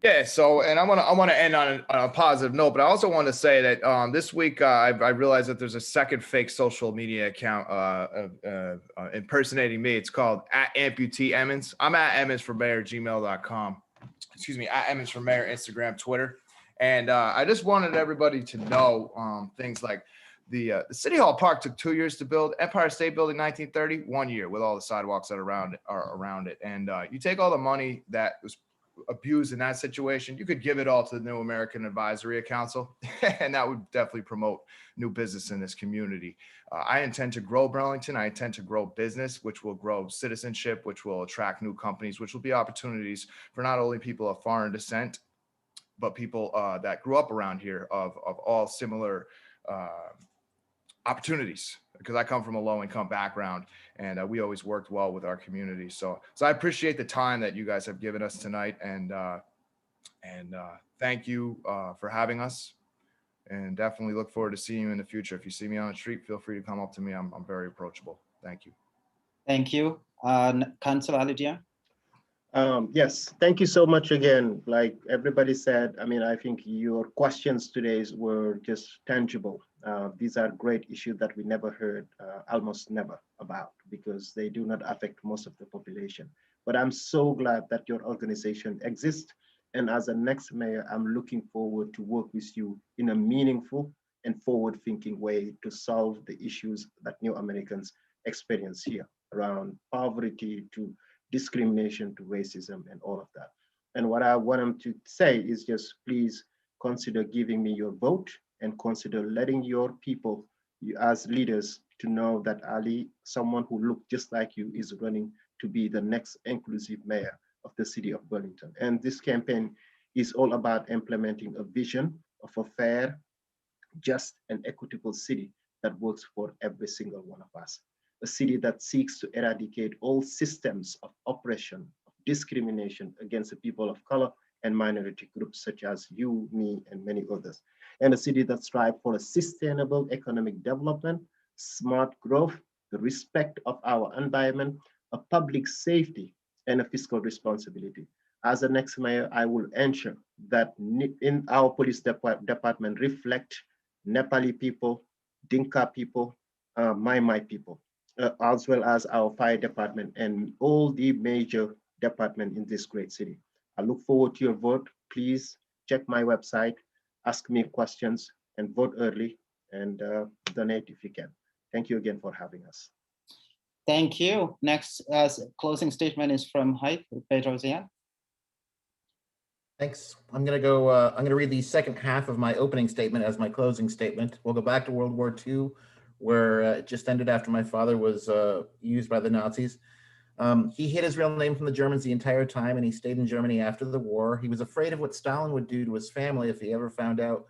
Yeah, so, and I want to end on a positive note, but I also want to say that this week I realized that there's a second fake social media account impersonating me. It's called @AmputeeEmmons. I'm @EmmonsForMayor@gmail.com. Excuse me, @EmmonsForMayor, Instagram, Twitter. And I just wanted everybody to know things like the City Hall Park took 2 years to build. Empire State Building, 1930, 1 year with all the sidewalks that are around it. And you take all the money that was abused in that situation, you could give it all to the New American Advisory Council, and that would definitely promote new business in this community. I intend to grow Burlington. I intend to grow business, which will grow citizenship, which will attract new companies, which will be opportunities for not only people of foreign descent, but people that grew up around here of all similar opportunities, because I come from a low income background, and we always worked well with our community. So I appreciate the time that you guys have given us tonight, and thank you for having us, and definitely look forward to seeing you in the future. If you see me on the street, feel free to come up to me. I'm very approachable. Thank you. Thank you. Councilor Ali Dieng. Yes, thank you so much again. Like everybody said, I mean, I think your questions today were just tangible. These are great issues that we never heard, almost never about, because they do not affect most of the population. But I'm so glad that your organization exists. And as a next mayor, I'm looking forward to work with you in a meaningful and forward-thinking way to solve the issues that New Americans experience here around poverty to discrimination to racism and all of that. And what I want them to say is just please consider giving me your vote and consider letting your people, you as leaders, to know that Ali, someone who looked just like you, is running to be the next inclusive mayor of the city of Burlington. And this campaign is all about implementing a vision of a fair, just, and equitable city that works for every single one of us. A city that seeks to eradicate all systems of oppression, of discrimination against the people of color and minority groups such as you, me, and many others. And a city that strives for a sustainable economic development, smart growth, the respect of our environment, a public safety, and a fiscal responsibility. As the next mayor, I will ensure that in our police department reflect Nepali people, Dinka people, Mai people, as well as our fire department and all the major departments in this great city. I look forward to your vote. Please check my website, ask me questions, and vote early, and donate if you can. Thank you again for having us. Thank you. Next, closing statement is from Pedro Zian. Thanks. I'm going to read the second half of my opening statement as my closing statement. We'll go back to World War II, where it just ended after my father was used by the Nazis. He hid his real name from the Germans the entire time, and he stayed in Germany after the war. He was afraid of what Stalin would do to his family if he ever found out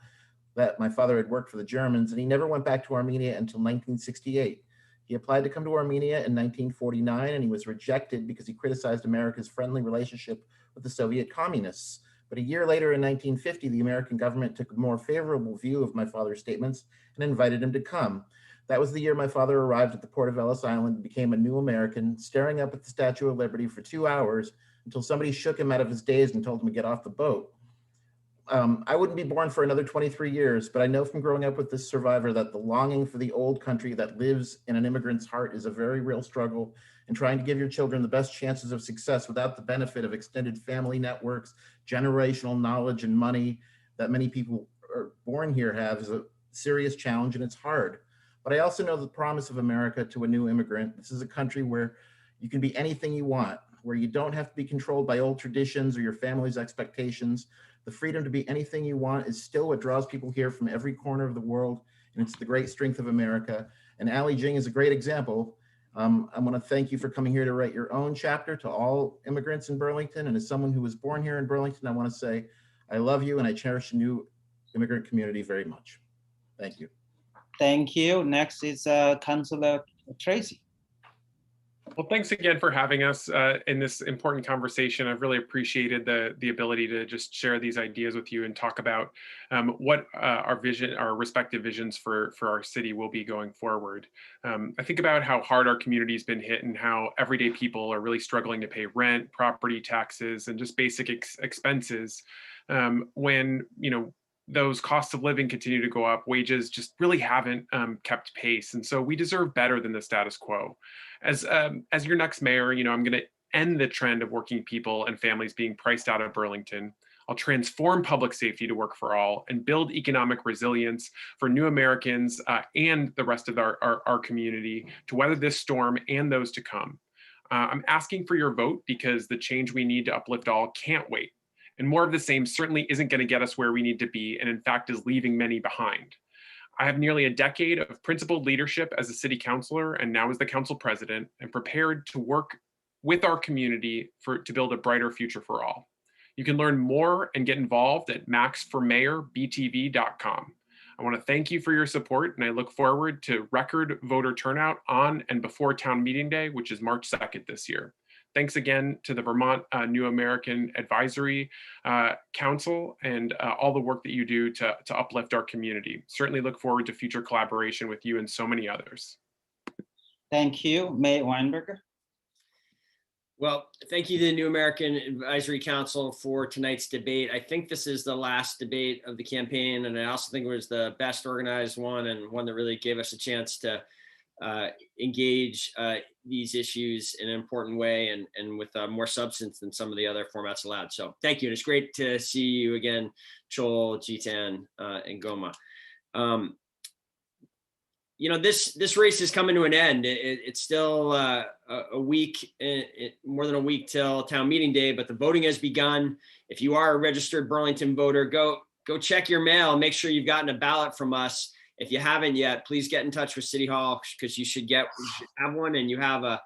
that my father had worked for the Germans, and he never went back to Armenia until 1968. He applied to come to Armenia in 1949, and he was rejected because he criticized America's friendly relationship with the Soviet communists. But a year later, in 1950, the American government took a more favorable view of my father's statements and invited him to come. That was the year my father arrived at the port of Ellis Island and became a new American, staring up at the Statue of Liberty for 2 hours until somebody shook him out of his daze and told him to get off the boat. I wouldn't be born for another 23 years, but I know from growing up with this survivor that the longing for the old country that lives in an immigrant's heart is a very real struggle, and trying to give your children the best chances of success without the benefit of extended family networks, generational knowledge, and money that many people are born here have is a serious challenge, and it's hard. But I also know the promise of America to a new immigrant. This is a country where you can be anything you want, where you don't have to be controlled by old traditions or your family's expectations. The freedom to be anything you want is still what draws people here from every corner of the world, and it's the great strength of America. And Ali Jing is a great example. I want to thank you for coming here to write your own chapter to all immigrants in Burlington. And as someone who was born here in Burlington, I want to say I love you and I cherish the new immigrant community very much. Thank you. Thank you. Next is Councilor Tracy. Well, thanks again for having us in this important conversation. I've really appreciated the ability to just share these ideas with you and talk about what our respective visions for our city will be going forward. I think about how hard our community's been hit and how everyday people are really struggling to pay rent, property taxes, and just basic expenses when, those costs of living continue to go up, wages just really haven't kept pace. And so we deserve better than the status quo. As your next mayor, I'm going to end the trend of working people and families being priced out of Burlington. I'll transform public safety to work for all and build economic resilience for new Americans and the rest of our community to weather this storm and those to come. I'm asking for your vote because the change we need to uplift all can't wait. And more of the same certainly isn't going to get us where we need to be, and in fact is leaving many behind. I have nearly a decade of principled leadership as a city councilor and now as the council president, and prepared to work with our community to build a brighter future for all. You can learn more and get involved at maxformayorbtv.com. I want to thank you for your support, and I look forward to record voter turnout on and before town meeting day, which is March 2nd this year. Thanks again to the Vermont New American Advisory Council and all the work that you do to uplift our community. Certainly look forward to future collaboration with you and so many others. Thank you, Mayor Weinberger. Well, thank you to the New American Advisory Council for tonight's debate. I think this is the last debate of the campaign, and I also think it was the best organized one and one that really gave us a chance to engage these issues in an important way and with more substance than some of the other formats allowed. So thank you. And it's great to see you again, Joel, Jitan, and Goma. You know, this race is coming to an end. It's still a week, more than a week till town meeting day, but the voting has begun. If you are a registered Burlington voter, go check your mail and make sure you've gotten a ballot from us. If you haven't yet, please get in touch with City Hall because you should have one, and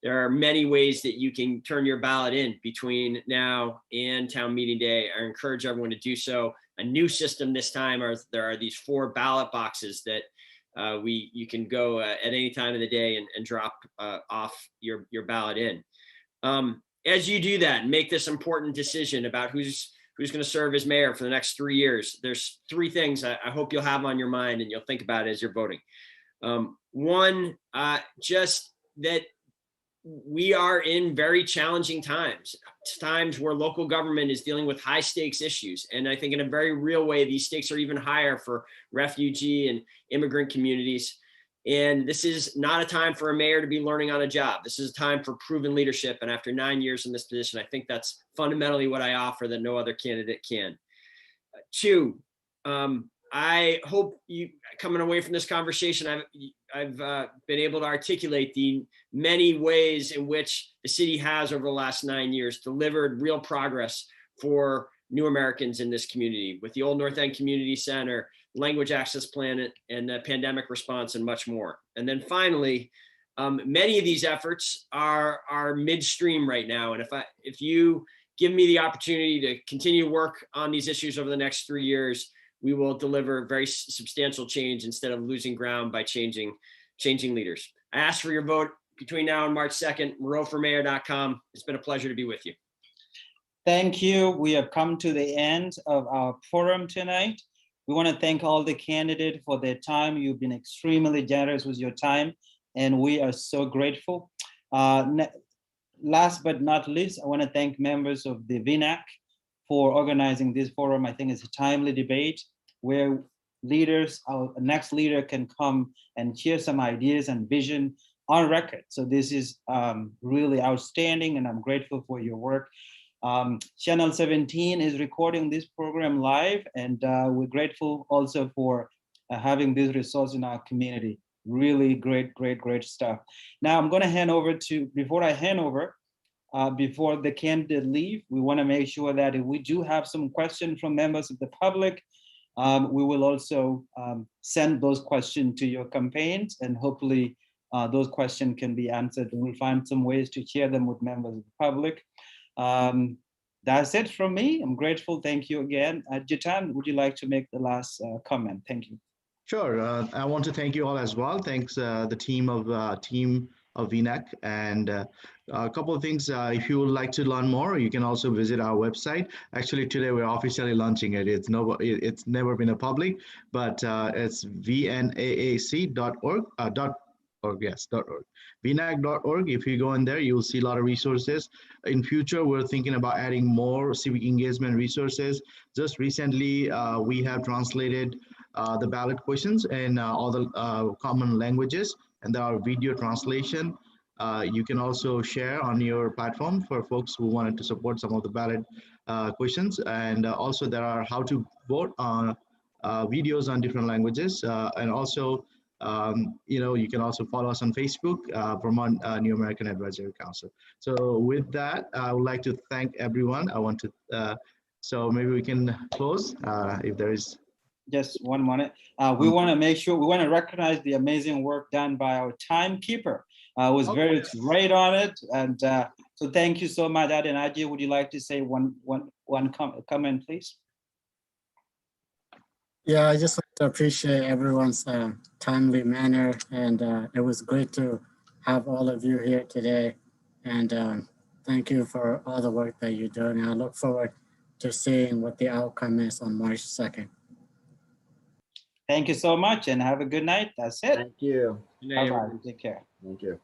there are many ways that you can turn your ballot in between now and town meeting day. I encourage everyone to do so. A new system this time there are these 4 ballot boxes that you can go at any time of the day and drop off your ballot in. As you do that and make this important decision about who's going to serve as mayor for the next 3 years, there's 3 things I hope you'll have on your mind and you'll think about as you're voting. One, just that we are in very challenging times where local government is dealing with high stakes issues. And I think in a very real way, these stakes are even higher for refugee and immigrant communities. And this is not a time for a mayor to be learning on a job. This is a time for proven leadership. And after 9 years in this position, I think that's fundamentally what I offer that no other candidate can. 2, I hope you coming away from this conversation, I've been able to articulate the many ways in which the city has over the last 9 years delivered real progress for new Americans in this community with the Old North End Community Center, language access plan, and the pandemic response, and much more. And then finally, many of these efforts are midstream right now. And if you give me the opportunity to continue to work on these issues over the next 3 years, we will deliver very substantial change instead of losing ground by changing leaders. I ask for your vote between now and March 2nd, moreauformayor.com. It's been a pleasure to be with you. Thank you. We have come to the end of our forum tonight. We want to thank all the candidates for their time. You've been extremely generous with your time, and we are so grateful. Last but not least, I want to thank members of the VNAC for organizing this forum. I think it's a timely debate where leaders, our next leader, can come and share some ideas and vision on record. So this is really outstanding, and I'm grateful for your work. Channel 17 is recording this program live, and we're grateful also for having this resource in our community. Really great stuff. Now I'm going to hand over before the candidate leave, we want to make sure that if we do have some questions from members of the public, we will also send those questions to your campaigns, and hopefully those questions can be answered, and we'll find some ways to share them with members of the public. That's it from me. I'm grateful. Thank you again. Jitan, would you like to make the last comment? Thank you. Sure. I want to thank you all as well. Thanks the team of VNAC, and a couple of things. If you would like to learn more, you can also visit our website. Actually, today we're officially launching it. It's never been a public, but it's vnaac.org. .org. vnac.org. If you go in there, you'll see a lot of resources. In future, we're thinking about adding more civic engagement resources. Just recently, we have translated the ballot questions in all the common languages, and there are video translation. You can also share on your platform for folks who wanted to support some of the ballot questions. And also there are how to vote on videos on different languages. And also, you can also follow us on Facebook, Vermont New American Advisory Council. So with that, I would like to thank everyone. So maybe we can close if there is. Just 1 minute. We want to make sure, we want to recognize the amazing work done by our timekeeper. Was very great on it. And so thank you so much. And Ajay, would you like to say one comment, please? Yeah, I just like to appreciate everyone's timely manner, and it was great to have all of you here today. And thank you for all the work that you're doing. I look forward to seeing what the outcome is on March 2nd. Thank you so much and have a good night. That's it. Thank you. Good night, Bye-bye. everyone. Take care. Thank you.